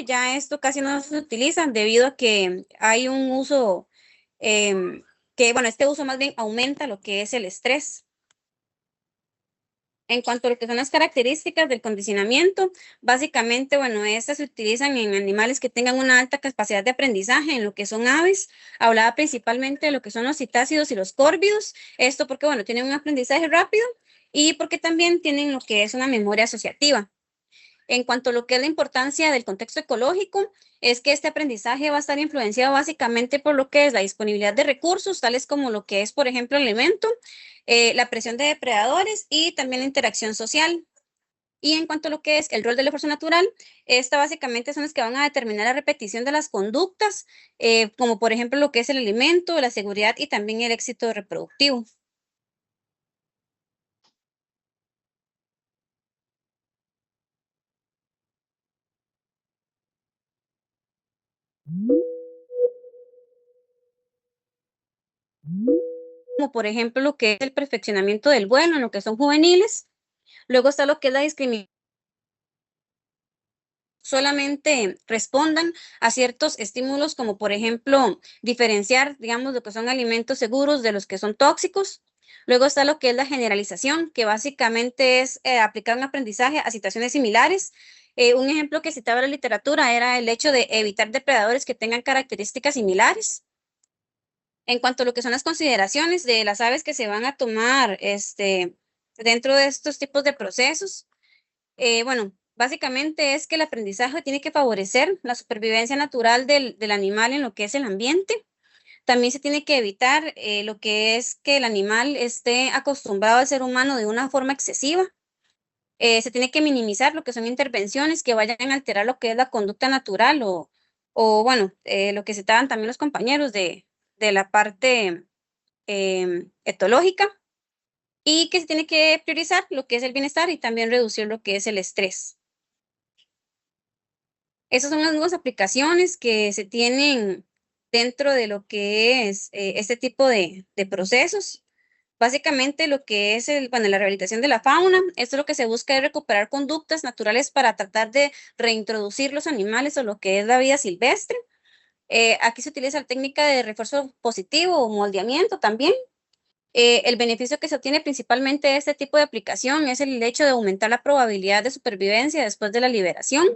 Ya esto casi no se utiliza debido a que hay un uso que, bueno, este uso más bien aumenta lo que es el estrés. En cuanto a lo que son las características del condicionamiento, básicamente, bueno, estas se utilizan en animales que tengan una alta capacidad de aprendizaje, en lo que son aves. Hablaba principalmente de lo que son los citácidos y los córvidos. Esto porque, bueno, tienen un aprendizaje rápido y porque también tienen lo que es una memoria asociativa. En cuanto a lo que es la importancia del contexto ecológico, es que este aprendizaje va a estar influenciado básicamente por lo que es la disponibilidad de recursos, tales como lo que es, por ejemplo, el alimento, la presión de depredadores y también la interacción social. Y en cuanto a lo que es el rol del esfuerzo natural, esta básicamente son las que van a determinar la repetición de las conductas, como por ejemplo lo que es el alimento, la seguridad y también el éxito reproductivo. Como por ejemplo lo que es el perfeccionamiento del vuelo en lo que son juveniles. Luego está lo que es la discriminación. Solamente respondan a ciertos estímulos, como por ejemplo diferenciar, digamos, lo que son alimentos seguros de los que son tóxicos. Luego está lo que es la generalización, que básicamente es aplicar un aprendizaje a situaciones similares. Un ejemplo que citaba la literatura era el hecho de evitar depredadores que tengan características similares. En cuanto a lo que son las consideraciones de las aves que se van a tomar dentro de estos tipos de procesos, bueno, básicamente es que el aprendizaje tiene que favorecer la supervivencia natural del animal en lo que es el ambiente. También se tiene que evitar lo que es que el animal esté acostumbrado al ser humano de una forma excesiva. Se tiene que minimizar lo que son intervenciones que vayan a alterar lo que es la conducta natural o bueno, lo que citaban también los compañeros de la parte etológica, y que se tiene que priorizar lo que es el bienestar y también reducir lo que es el estrés. Esas son las nuevas aplicaciones que se tienen dentro de lo que es este tipo de procesos. Básicamente lo que es bueno, la rehabilitación de la fauna, esto lo que se busca es recuperar conductas naturales para tratar de reintroducir los animales o lo que es la vida silvestre. Aquí se utiliza la técnica de refuerzo positivo o moldeamiento también. El beneficio que se obtiene principalmente de este tipo de aplicación es el hecho de aumentar la probabilidad de supervivencia después de la liberación.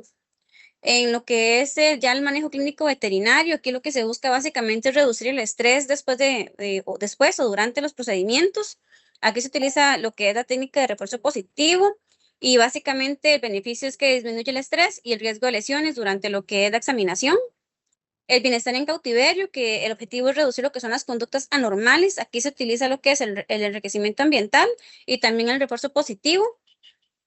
En lo que es ya el manejo clínico veterinario, aquí lo que se busca básicamente es reducir el estrés después o durante los procedimientos. Aquí se utiliza lo que es la técnica de refuerzo positivo y básicamente el beneficio es que disminuye el estrés y el riesgo de lesiones durante lo que es la examinación. El bienestar en cautiverio, que el objetivo es reducir lo que son las conductas anormales. Aquí se utiliza lo que es el enriquecimiento ambiental y también el refuerzo positivo.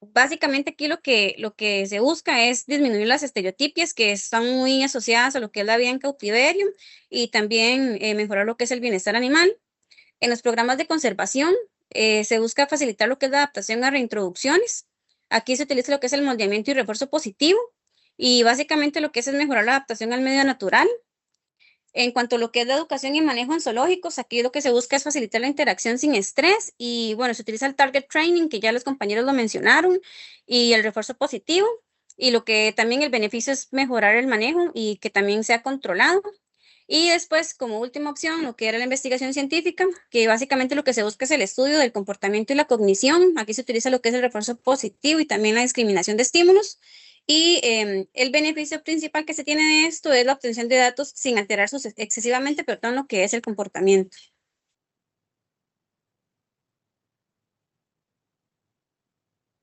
Básicamente aquí lo que se busca es disminuir las estereotipias que están muy asociadas a lo que es la vida en cautiverio y también mejorar lo que es el bienestar animal. En los programas de conservación se busca facilitar lo que es la adaptación a reintroducciones. Aquí se utiliza lo que es el moldeamiento y refuerzo positivo y básicamente lo que es mejorar la adaptación al medio natural. En cuanto a lo que es la educación y manejo en zoológicos, aquí lo que se busca es facilitar la interacción sin estrés y bueno, se utiliza el target training, que ya los compañeros lo mencionaron, y el refuerzo positivo, y lo que también el beneficio es mejorar el manejo y que también sea controlado. Y después, como última opción, lo que era la investigación científica, que básicamente lo que se busca es el estudio del comportamiento y la cognición. Aquí se utiliza lo que es el refuerzo positivo y también la discriminación de estímulos. Y el beneficio principal que se tiene de esto es la obtención de datos sin alterar excesivamente, perdón, lo que es el comportamiento.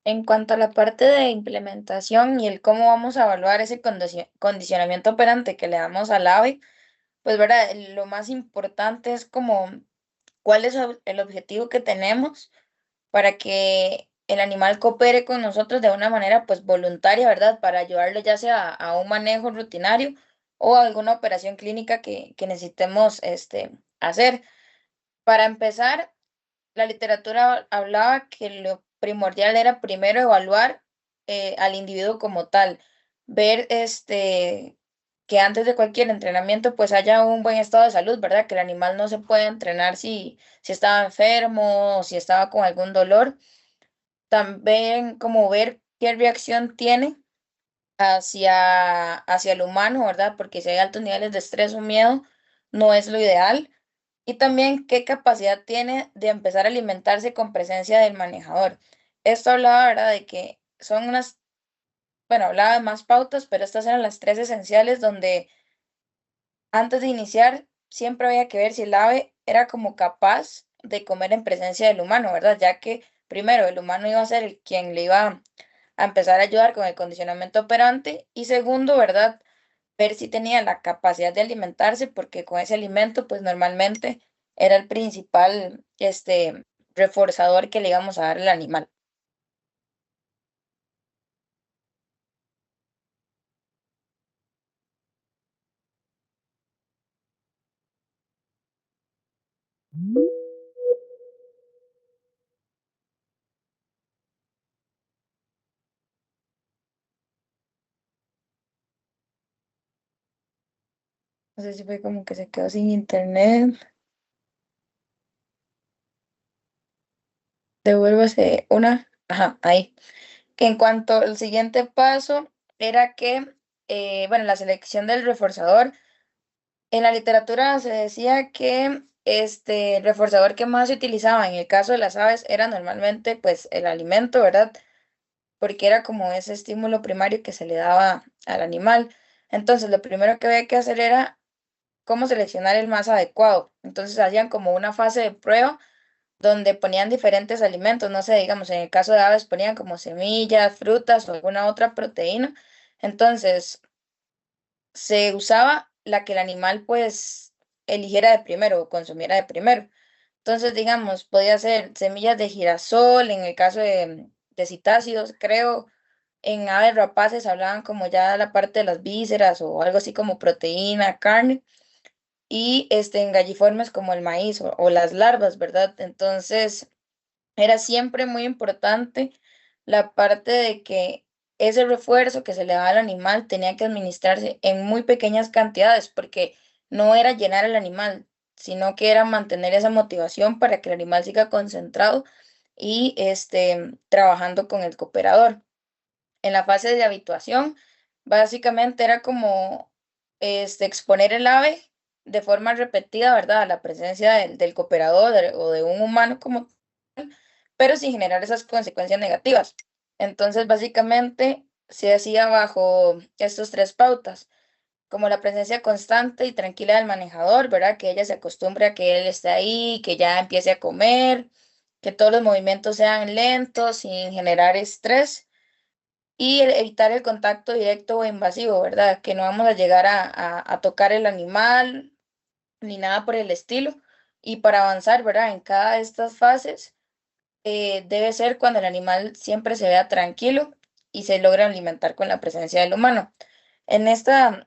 En cuanto a la parte de implementación y el cómo vamos a evaluar ese condicionamiento operante que le damos al AVE, pues verdad, lo más importante es como cuál es el objetivo que tenemos para que el animal coopere con nosotros de una manera pues voluntaria, ¿verdad? Para ayudarle ya sea a un manejo rutinario o a alguna operación clínica que necesitemos hacer. Para empezar, la literatura hablaba que lo primordial era primero evaluar al individuo como tal, ver que antes de cualquier entrenamiento pues haya un buen estado de salud, ¿verdad? Que el animal no se puede entrenar si estaba enfermo o si estaba con algún dolor. También como ver qué reacción tiene hacia el humano, ¿verdad? Porque si hay altos niveles de estrés o miedo, no es lo ideal. Y también qué capacidad tiene de empezar a alimentarse con presencia del manejador. Esto hablaba, ¿verdad? De que son unas, bueno, hablaba de más pautas, pero estas eran las tres esenciales donde antes de iniciar siempre había que ver si el ave era como capaz de comer en presencia del humano, ¿verdad? Ya que primero el humano iba a ser el quien le iba a empezar a ayudar con el condicionamiento operante y segundo, ¿verdad? Ver si tenía la capacidad de alimentarse porque con ese alimento pues normalmente era el principal reforzador que le íbamos a dar al animal. No sé si fue como que se quedó sin internet. Devuélvase una. Ajá, ahí. Que en cuanto al siguiente paso era que, bueno, la selección del reforzador. En la literatura se decía que el reforzador que más se utilizaba en el caso de las aves era normalmente pues el alimento, ¿verdad? Porque era como ese estímulo primario que se le daba al animal. Entonces, lo primero que había que hacer era cómo seleccionar el más adecuado. Entonces, hacían como una fase de prueba donde ponían diferentes alimentos, no sé, digamos, en el caso de aves ponían como semillas, frutas o alguna otra proteína. Entonces, se usaba la que el animal pues eligiera de primero o consumiera de primero. Entonces, digamos, podía ser semillas de girasol, en el caso de citácidos, creo, en aves rapaces hablaban como ya la parte de las vísceras o algo así como proteína, carne, y en galliformes como el maíz o las larvas, ¿verdad? Entonces, era siempre muy importante la parte de que ese refuerzo que se le daba al animal tenía que administrarse en muy pequeñas cantidades, porque no era llenar al animal, sino que era mantener esa motivación para que el animal siga concentrado y trabajando con el cooperador. En la fase de habituación, básicamente era como exponer el ave de forma repetida, ¿verdad? A la presencia del cooperador o de un humano como pero sin generar esas consecuencias negativas. Entonces, básicamente, se hacía bajo estas tres pautas, como la presencia constante y tranquila del manejador, ¿verdad? Que ella se acostumbre a que él esté ahí, que ya empiece a comer, que todos los movimientos sean lentos, sin generar estrés, y evitar el contacto directo o invasivo, ¿verdad? Que no vamos a llegar a tocar el animal ni nada por el estilo. Y para avanzar, ¿verdad? En cada de estas fases debe ser cuando el animal siempre se vea tranquilo y se logra alimentar con la presencia del humano. En esta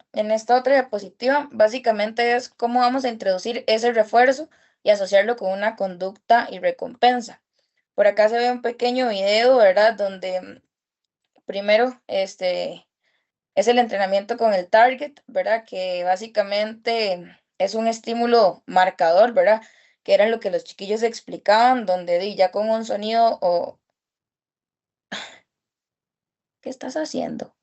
otra diapositiva, básicamente es cómo vamos a introducir ese refuerzo y asociarlo con una conducta y recompensa. Por acá se ve un pequeño video, ¿verdad? Donde primero es el entrenamiento con el target, ¿verdad? Que básicamente es un estímulo marcador, ¿verdad? Que era lo que los chiquillos explicaban, donde ya con un sonido o ¿qué estás haciendo?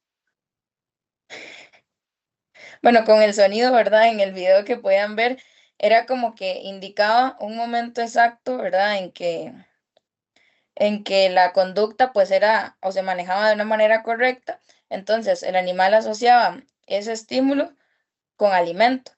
Bueno, con el sonido, ¿verdad? En el video que puedan ver, era como que indicaba un momento exacto, ¿verdad? En que la conducta pues era o se manejaba de una manera correcta. Entonces, el animal asociaba ese estímulo con alimento.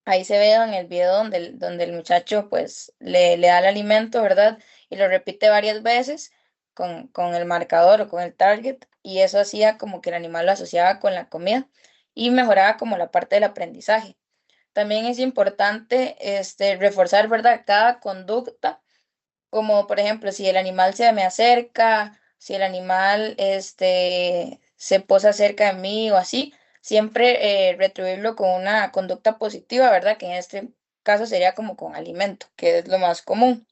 Ahí se ve en el video donde el muchacho pues le da el alimento, ¿verdad? Y lo repite varias veces con el marcador o con el target y eso hacía como que el animal lo asociaba con la comida y mejoraba como la parte del aprendizaje. También es importante reforzar, ¿verdad? Cada conducta, como por ejemplo si el animal se me acerca, si el animal se posa cerca de mí o así siempre retribuirlo con una conducta positiva, ¿verdad? Que en este caso sería como con alimento, que es lo más común.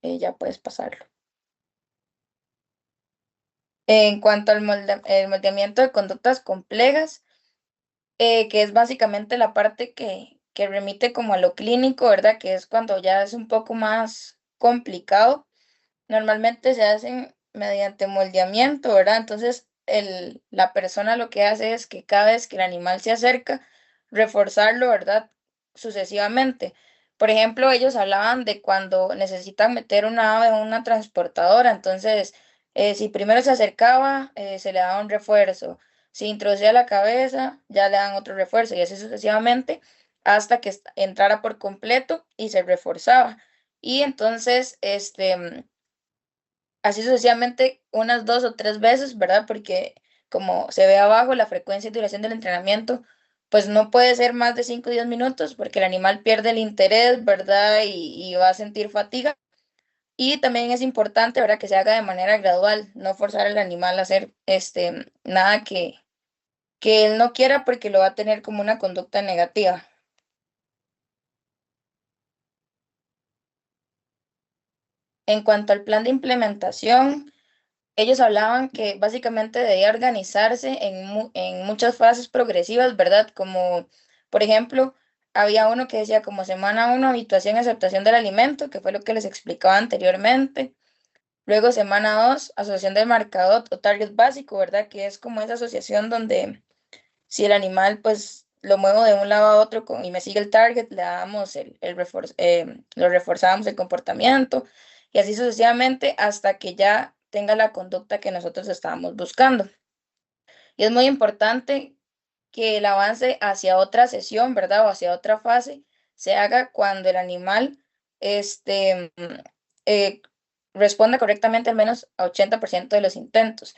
Ya puedes pasarlo. En cuanto al el moldeamiento de conductas complejas, que es básicamente la parte que remite como a lo clínico, ¿verdad? Que es cuando ya es un poco más complicado. Normalmente se hacen mediante moldeamiento, ¿verdad? Entonces, la persona lo que hace es que cada vez que el animal se acerca, reforzarlo, ¿verdad? Sucesivamente. Por ejemplo, ellos hablaban de cuando necesitan meter una ave en una transportadora, entonces, si primero se acercaba, se le daba un refuerzo. Si introducía la cabeza, ya le dan otro refuerzo y así sucesivamente hasta que entrara por completo y se reforzaba. Y entonces, así sucesivamente unas 2 o 3 veces, ¿verdad? Porque como se ve abajo, la frecuencia y duración del entrenamiento, pues no puede ser más de 5 o 10 minutos porque el animal pierde el interés, ¿verdad? Y va a sentir fatiga. Y también es importante, ¿verdad? Que se haga de manera gradual, no forzar al animal a hacer nada que él no quiera porque lo va a tener como una conducta negativa. En cuanto al plan de implementación, ellos hablaban que básicamente debía organizarse en muchas fases progresivas, ¿verdad? Como, por ejemplo, había uno que decía como semana 1, habituación y aceptación del alimento, que fue lo que les explicaba anteriormente. Luego semana 2, asociación del marcador o target básico, ¿verdad? Que es como esa asociación donde si el animal pues lo muevo de un lado a otro y me sigue el target, le damos lo reforzamos el comportamiento y así sucesivamente hasta que ya tenga la conducta que nosotros estábamos buscando. Y es muy importante que el avance hacia otra sesión, ¿verdad? O hacia otra fase se haga cuando el animal eh, responda correctamente al menos a 80% de los intentos.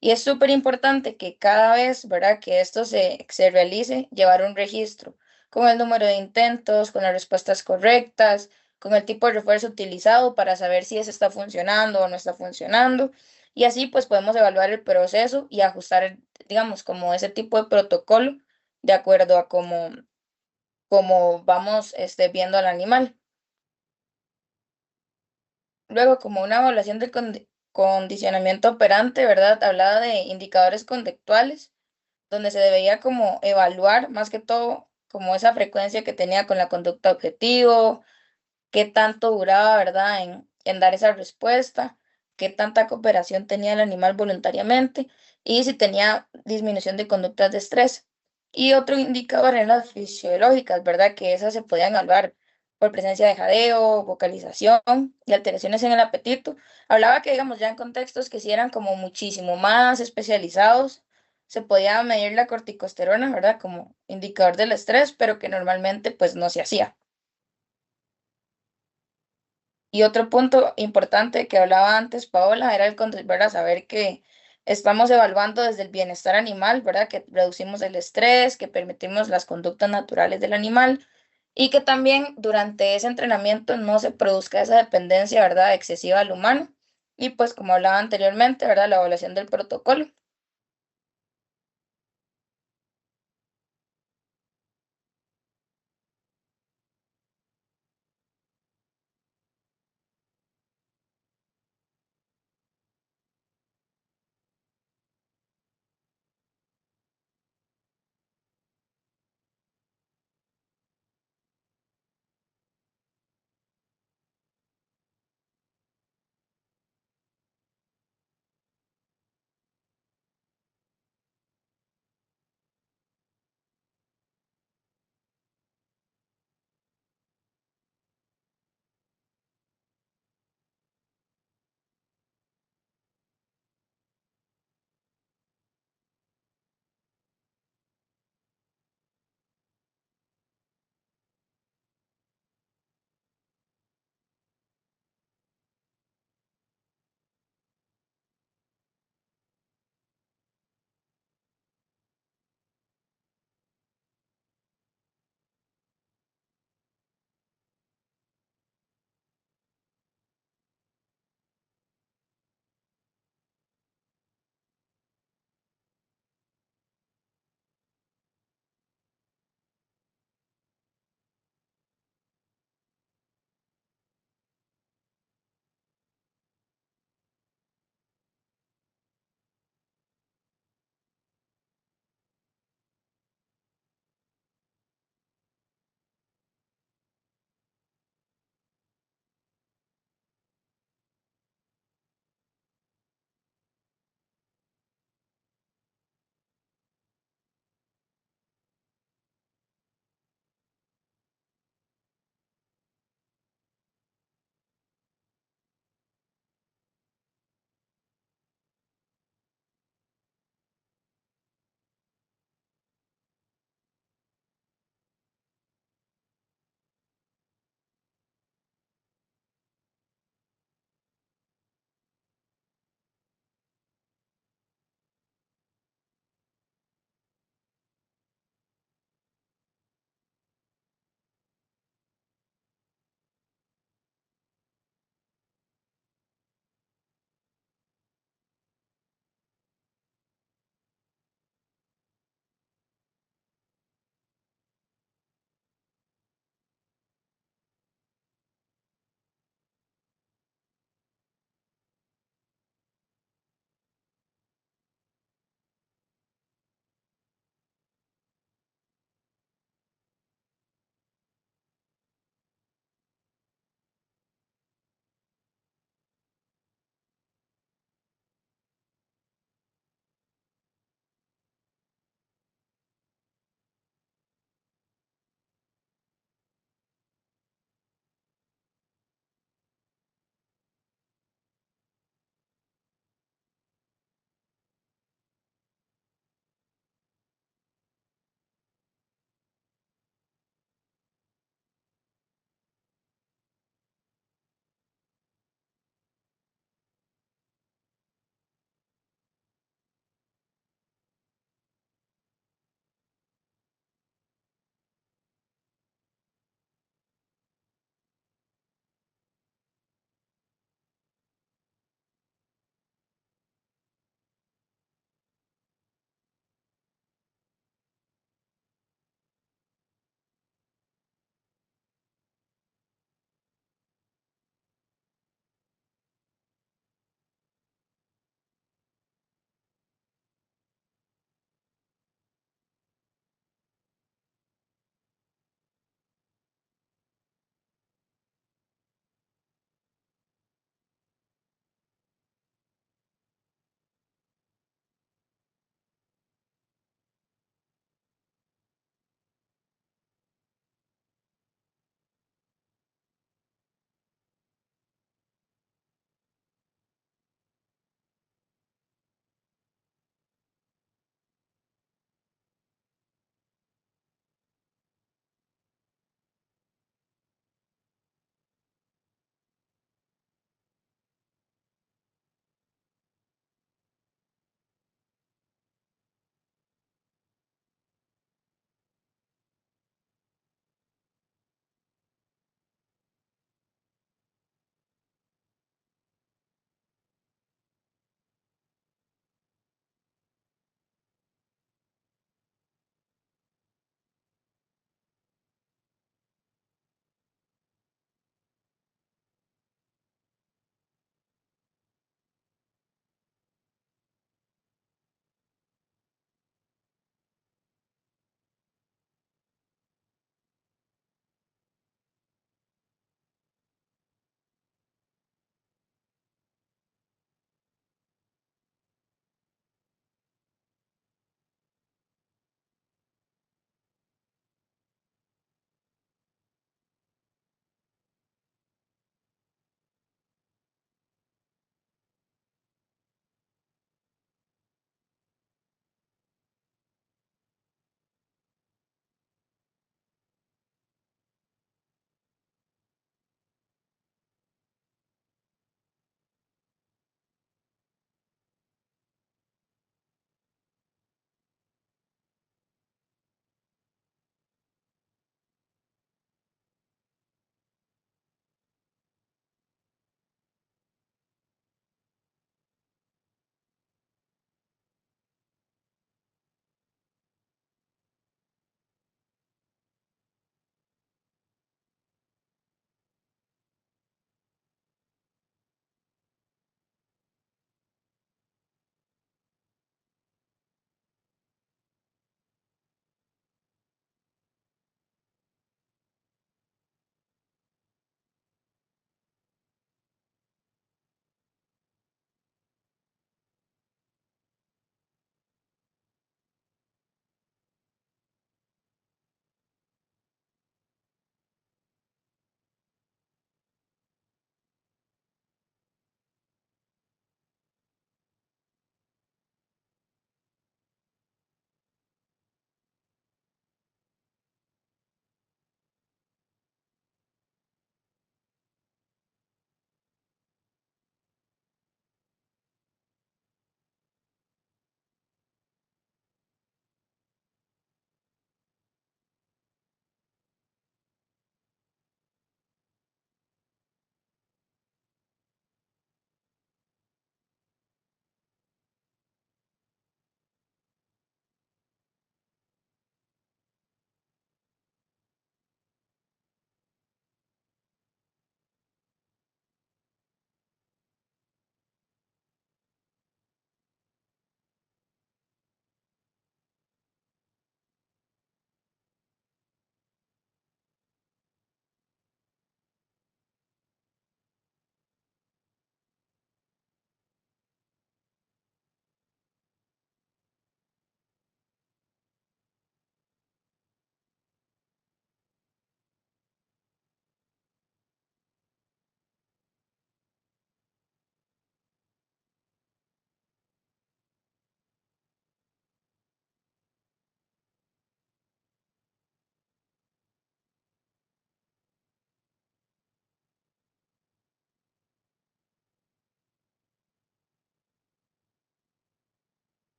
Y es súper importante que cada vez, ¿verdad? Que esto se realice, llevar un registro con el número de intentos, con las respuestas correctas, con el tipo de refuerzo utilizado para saber si eso está funcionando o no está funcionando. Y así pues podemos evaluar el proceso y ajustar, digamos, como ese tipo de protocolo de acuerdo a cómo vamos viendo al animal. Luego, como una evaluación del condicionamiento operante, ¿verdad? Hablaba de indicadores conductuales donde se debía como evaluar más que todo como esa frecuencia que tenía con la conducta objetivo, qué tanto duraba, ¿verdad?, en dar esa respuesta, qué tanta cooperación tenía el animal voluntariamente y si tenía disminución de conductas de estrés. Y otro indicador en las fisiológicas, ¿verdad?, que esas se podían evaluar por presencia de jadeo, vocalización y alteraciones en el apetito. Hablaba que, digamos, ya en contextos que sí eran como muchísimo más especializados, se podía medir la corticosterona, ¿verdad?, como indicador del estrés, pero que normalmente pues no se hacía. Y otro punto importante que hablaba antes, Paola, era ¿verdad? Saber que estamos evaluando desde el bienestar animal, ¿verdad? Que reducimos el estrés, que permitimos las conductas naturales del animal y que también durante ese entrenamiento no se produzca esa dependencia, ¿verdad? Excesiva al humano. Y pues como hablaba anteriormente, ¿verdad? La evaluación del protocolo.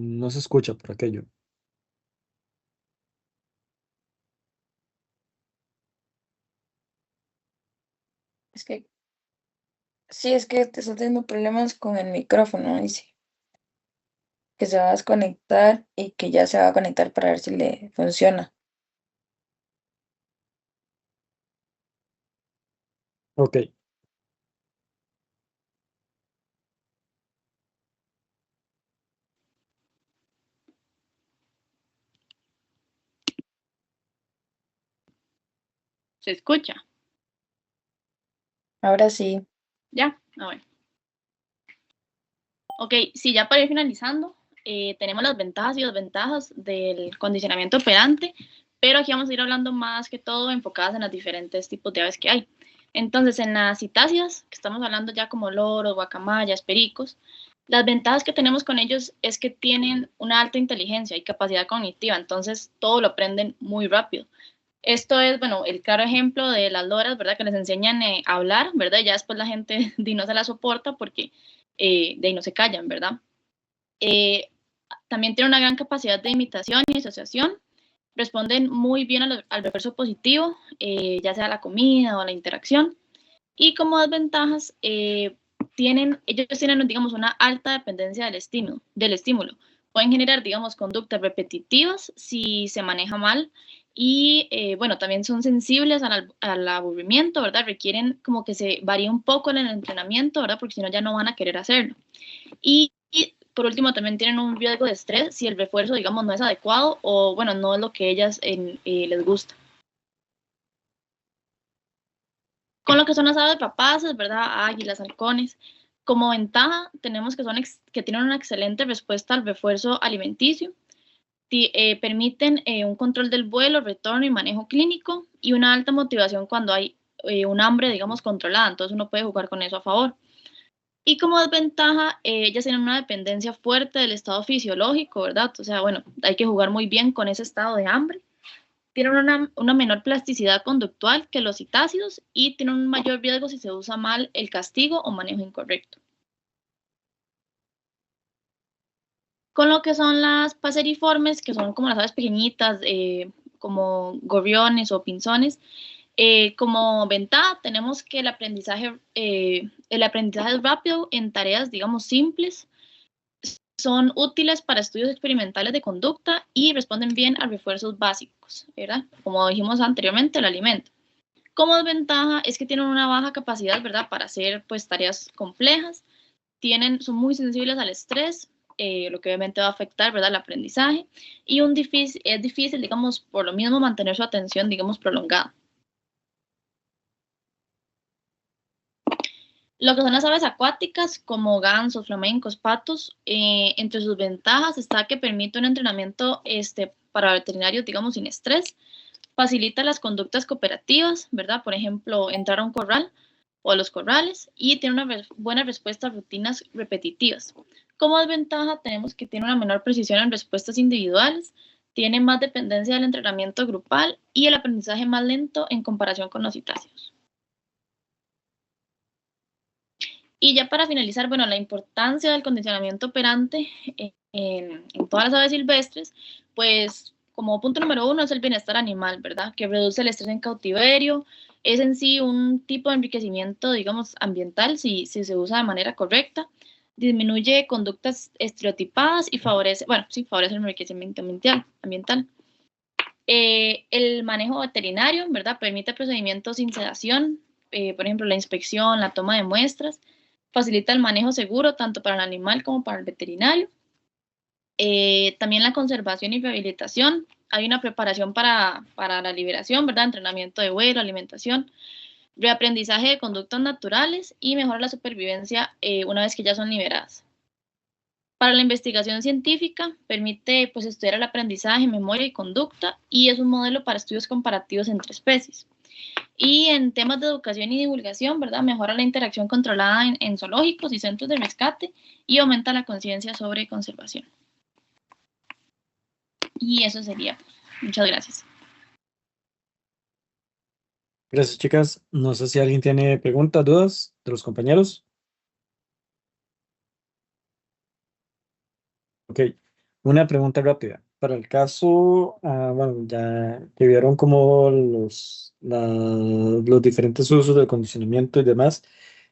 No se escucha por aquello. Es que, sí, es que te estoy teniendo problemas con el micrófono, dice. Que se va a desconectar y que ya se va a conectar para ver si le funciona. Ok. ¿Se escucha? Ahora sí. ¿Ya? Ah, bueno. Ok, sí, ya para ir finalizando, tenemos las ventajas y desventajas del condicionamiento operante, pero aquí vamos a ir hablando más que todo enfocadas en los diferentes tipos de aves que hay. Entonces, en las citáceas, que estamos hablando ya como loros, guacamayas, pericos, las ventajas que tenemos con ellos es que tienen una alta inteligencia y capacidad cognitiva, entonces todo lo aprenden muy rápido. Esto es, bueno, el claro ejemplo de las loras, ¿verdad? Que les enseñan a hablar, ¿verdad? Y ya después la gente no se la soporta porque de ahí no se callan, ¿verdad? También tiene una gran capacidad de imitación y asociación. Responden muy bien al refuerzo positivo, ya sea la comida o la interacción. Y como desventajas, ellos tienen, digamos, una alta dependencia del estímulo. Pueden generar, digamos, conductas repetitivas si se maneja mal. Y, bueno, también son sensibles al aburrimiento, ¿verdad? Requieren como que se varíe un poco en el entrenamiento, ¿verdad? Porque si no, ya no van a querer hacerlo. Y por último, también tienen un riesgo de estrés si el refuerzo, digamos, no es adecuado o, bueno, no es lo que ellas les gusta. Con lo que son las aves rapaces, ¿verdad? Águilas, halcones. Como ventaja, tenemos que tienen una excelente respuesta al refuerzo alimenticio. Permiten un control del vuelo, retorno y manejo clínico y una alta motivación cuando hay un hambre, digamos, controlada. Entonces uno puede jugar con eso a favor. Y como desventaja, ellas tienen una dependencia fuerte del estado fisiológico, ¿verdad? O sea, bueno, hay que jugar muy bien con ese estado de hambre. Tienen una menor plasticidad conductual que los citácidos y tienen un mayor riesgo si se usa mal el castigo o manejo incorrecto. Con lo que son las paseriformes, que son como las aves pequeñitas, como gorriones o pinzones, como ventaja tenemos que el aprendizaje es rápido en tareas, digamos, simples. Son útiles para estudios experimentales de conducta y responden bien a refuerzos básicos, ¿verdad? Como dijimos anteriormente, el alimento. Como desventaja es que tienen una baja capacidad, ¿verdad? Para hacer pues tareas complejas, son muy sensibles al estrés, lo que obviamente va a afectar, ¿verdad? El aprendizaje y es difícil, digamos, por lo mismo mantener su atención, digamos, prolongada. Lo que son las aves acuáticas, como gansos, flamencos, patos, entre sus ventajas está que permite un entrenamiento para veterinarios, digamos, sin estrés, facilita las conductas cooperativas, ¿verdad? Por ejemplo, entrar a un corral o a los corrales y tiene una buena respuesta a rutinas repetitivas. Como desventaja tenemos que tiene una menor precisión en respuestas individuales, tiene más dependencia del entrenamiento grupal y el aprendizaje más lento en comparación con los citáceos. Y ya para finalizar, bueno, la importancia del condicionamiento operante en todas las aves silvestres, pues como punto número 1 es el bienestar animal, ¿verdad? Que reduce el estrés en cautiverio, es en sí un tipo de enriquecimiento, digamos, ambiental si se usa de manera correcta, disminuye conductas estereotipadas y favorece el enriquecimiento ambiental. El manejo veterinario, ¿verdad? Permite procedimientos sin sedación, por ejemplo, la inspección, la toma de muestras, facilita el manejo seguro tanto para el animal como para el veterinario. También la conservación y rehabilitación. Hay una preparación para la liberación, ¿verdad? Entrenamiento de vuelo, alimentación, reaprendizaje de conductas naturales y mejora la supervivencia una vez que ya son liberadas. Para la investigación científica, permite pues, estudiar el aprendizaje, memoria y conducta y es un modelo para estudios comparativos entre especies. Y en temas de educación y divulgación, ¿verdad? Mejora la interacción controlada en zoológicos y centros de rescate y aumenta la conciencia sobre conservación. Y eso sería. Muchas gracias. Gracias, chicas. No sé si alguien tiene preguntas, dudas de los compañeros. Ok. Una pregunta rápida. Para el caso, bueno, ya que vieron como los diferentes usos del condicionamiento y demás,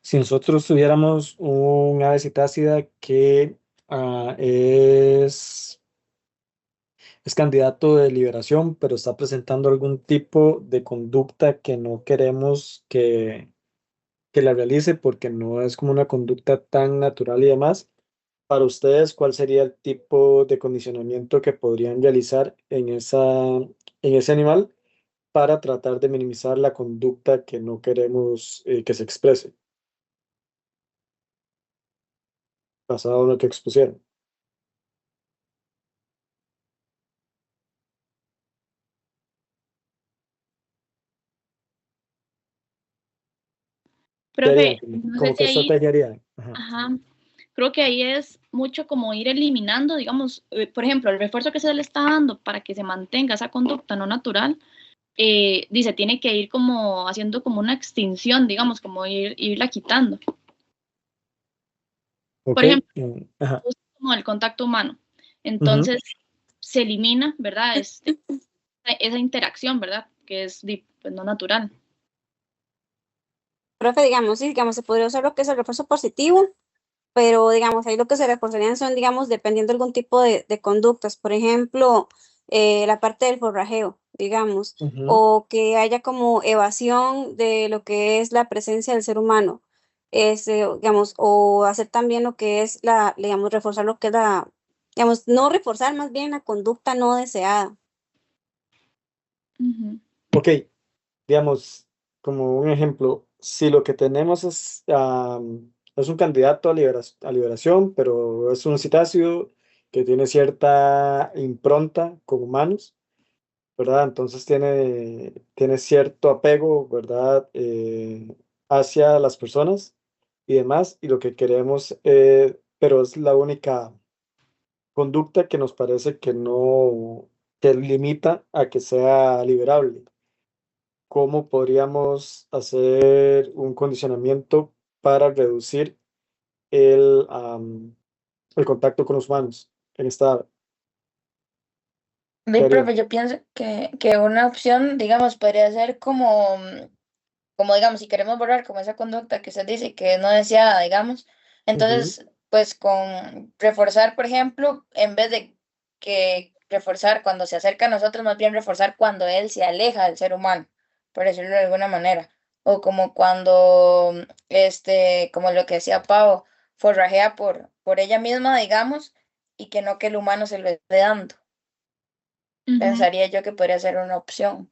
si nosotros tuviéramos un ave cetácea que es candidato de liberación, pero está presentando algún tipo de conducta que no queremos que la realice porque no es como una conducta tan natural y demás. Para ustedes, ¿cuál sería el tipo de condicionamiento que podrían realizar en ese animal para tratar de minimizar la conducta que no queremos que se exprese, basado en lo que expusieron? ¿Qué harían? Profe, no sé ¿Cómo si qué ahí, estrategia harían? Ajá. ajá, creo que ahí es mucho como ir eliminando, digamos, por ejemplo, el refuerzo que se le está dando para que se mantenga esa conducta no natural, dice, tiene que ir como haciendo como una extinción, digamos, como irla quitando. Ok. Por ejemplo, Ajá. como el contacto humano. Ujú. Entonces, se elimina, ¿verdad? Esa interacción, ¿verdad? Que es pues, no natural. Profe, digamos, sí, digamos, se podría usar lo que es el refuerzo positivo, pero digamos, ahí lo que se reforzarían son, digamos, dependiendo de algún tipo de conductas, por ejemplo, la parte del forrajeo, digamos, Ujú. o que haya como evasión de lo que es la presencia del ser humano, digamos, o hacer también lo que es digamos, reforzar lo que es digamos, no reforzar más bien la conducta no deseada. Ujú. Ok, digamos, como un ejemplo, si lo que tenemos es un candidato a liberación, pero es un citácido que tiene cierta impronta con humanos, ¿verdad? Entonces tiene cierto apego, ¿verdad? Hacia las personas y demás, y lo que queremos, pero es la única conducta que nos parece que no, que limita a que sea liberable. ¿Cómo podríamos hacer un condicionamiento para reducir el contacto con los humanos en esta ave? ¿Qué harían? Profe, yo pienso que una opción, digamos, podría ser como, como digamos, si queremos borrar como esa conducta que usted dice que no deseada, digamos, Ujú. entonces, pues con reforzar, por ejemplo, en vez de que reforzar cuando se acerca a nosotros, más bien reforzar cuando él se aleja del ser humano, por decirlo de alguna manera, o como cuando, como lo que decía Pau, forrajea por ella misma, digamos, y que no que el humano se lo esté dando. Ujú. Pensaría yo que podría ser una opción.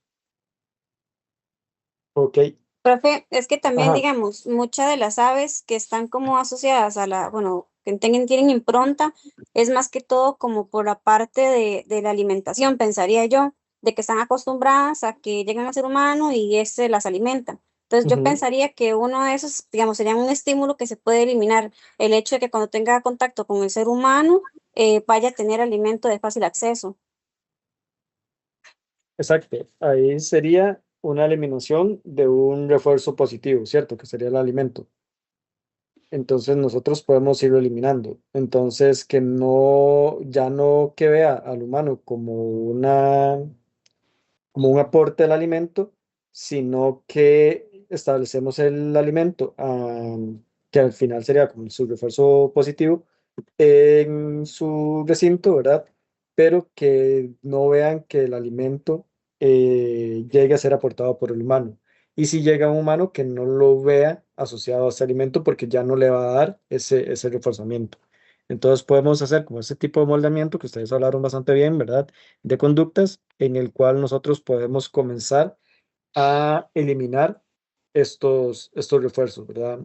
Ok, Profe, es que también, ajá, digamos, muchas de las aves que están como asociadas a bueno, que tienen impronta, es más que todo como por la parte de la alimentación, pensaría yo, de que están acostumbradas a que lleguen al ser humano y ese las alimenta. Entonces, yo ujú. pensaría que uno de esos, digamos, sería un estímulo que se puede eliminar, el hecho de que cuando tenga contacto con el ser humano, vaya a tener alimento de fácil acceso. Exacto. Ahí sería una eliminación de un refuerzo positivo, ¿cierto? Que sería el alimento. Entonces nosotros podemos irlo eliminando. Entonces que no, ya no que vea al humano como un aporte del alimento, sino que establecemos el alimento, que al final sería como su refuerzo positivo en su recinto, ¿verdad? Pero que no vean que el alimento llegue a ser aportado por el humano. Y si llega un humano, que no lo vea asociado a ese alimento porque ya no le va a dar ese reforzamiento. Entonces podemos hacer como ese tipo de moldamiento que ustedes hablaron bastante bien, ¿verdad? De conductas en el cual nosotros podemos comenzar a eliminar estos refuerzos, ¿verdad?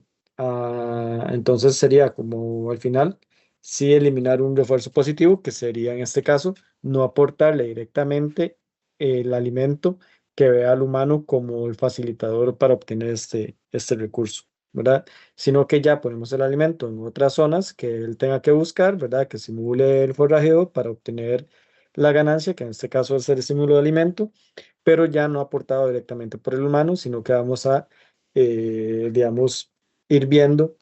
Entonces sería como al final, sí eliminar un refuerzo positivo, que sería en este caso no aportarle directamente el alimento que vea al humano como el facilitador para obtener este recurso, ¿verdad? Sino que ya ponemos el alimento en otras zonas que él tenga que buscar, ¿verdad? Que simule el forrajeo para obtener la ganancia, que en este caso es el estímulo de alimento, pero ya no aportado directamente por el humano, sino que vamos a, digamos, ir viendo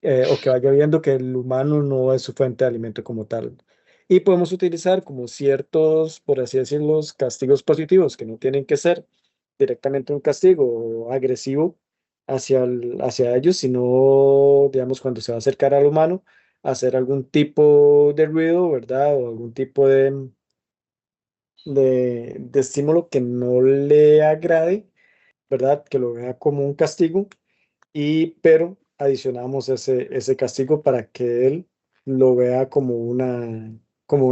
o que vaya viendo que el humano no es su fuente de alimento como tal. Y podemos utilizar como ciertos, por así decirlo, castigos positivos, que no tienen que ser directamente un castigo agresivo hacia ellos, sino, digamos, cuando se va a acercar al humano, hacer algún tipo de ruido, ¿verdad? O algún tipo de estímulo que no le agrade, ¿verdad? Que lo vea como un castigo, pero adicionamos ese castigo para que él lo vea como una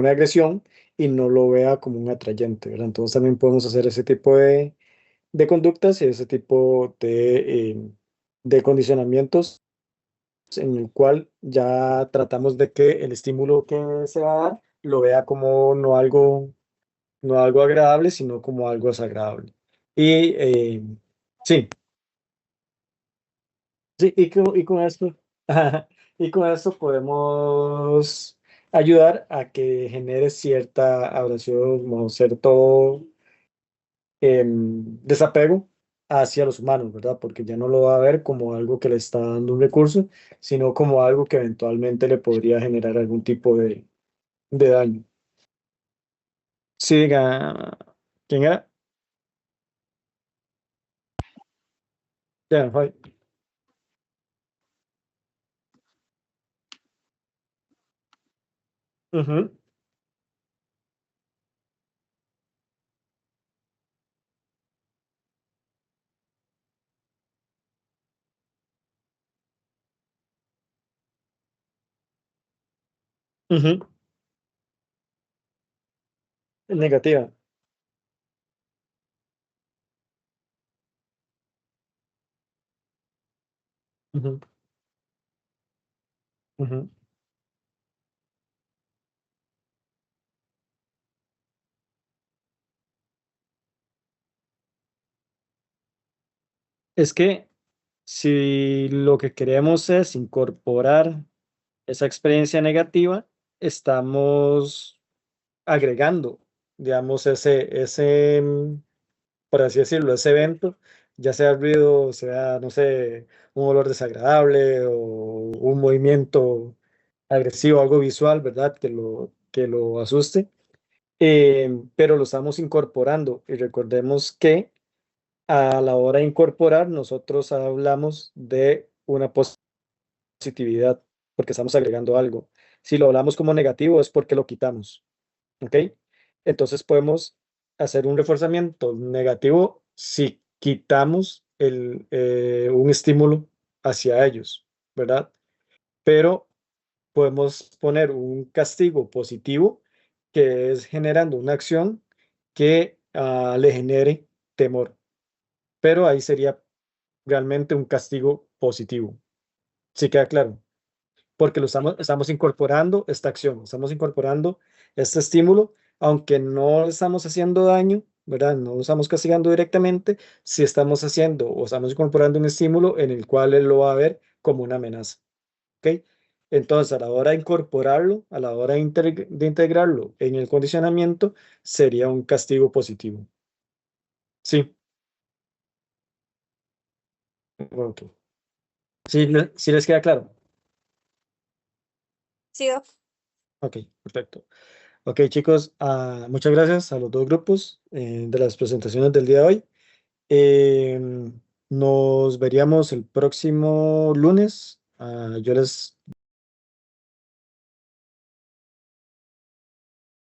agresión y no lo vea como un atrayente, ¿verdad? Entonces también podemos hacer ese tipo de conductas y ese tipo de condicionamientos en el cual ya tratamos de que el estímulo que se va a dar lo vea como no algo agradable, sino como algo desagradable. Y sí, sí, y con esto, y con esto podemos ayudar a que genere cierta abrasión o cierto desapego hacia los humanos, ¿verdad? Porque ya no lo va a ver como algo que le está dando un recurso, sino como algo que eventualmente le podría generar algún tipo de daño. Sí, diga, ¿quién era? Ya, fue. Ujú, ujú. Negativa. Ujú, ujú. Es que si lo que queremos es incorporar esa experiencia negativa, estamos agregando, digamos, por así decirlo, ese evento, ya sea ruido, sea, no sé, un olor desagradable o un movimiento agresivo, algo visual, ¿verdad? Que lo asuste, pero lo estamos incorporando y recordemos que a la hora de incorporar, nosotros hablamos de una positividad, porque estamos agregando algo. Si lo hablamos como negativo es porque lo quitamos, ¿ok? Entonces podemos hacer un reforzamiento negativo si quitamos un estímulo hacia ellos, ¿verdad? Pero podemos poner un castigo positivo que es generando una acción que le genere temor, pero ahí sería realmente un castigo positivo. ¿Sí queda claro? Porque estamos incorporando esta acción, estamos incorporando este estímulo, aunque no le estamos haciendo daño, ¿verdad? No lo estamos castigando directamente, si estamos haciendo o estamos incorporando un estímulo en el cual él lo va a ver como una amenaza, ¿ok? Entonces, a la hora de incorporarlo, a la hora de integrarlo en el condicionamiento, sería un castigo positivo. Sí, ok. Sí, sí les queda claro. Sí, Doc. Ok, perfecto. Ok, chicos, muchas gracias a los dos grupos de las presentaciones del día de hoy. Nos veríamos el próximo lunes. Yo les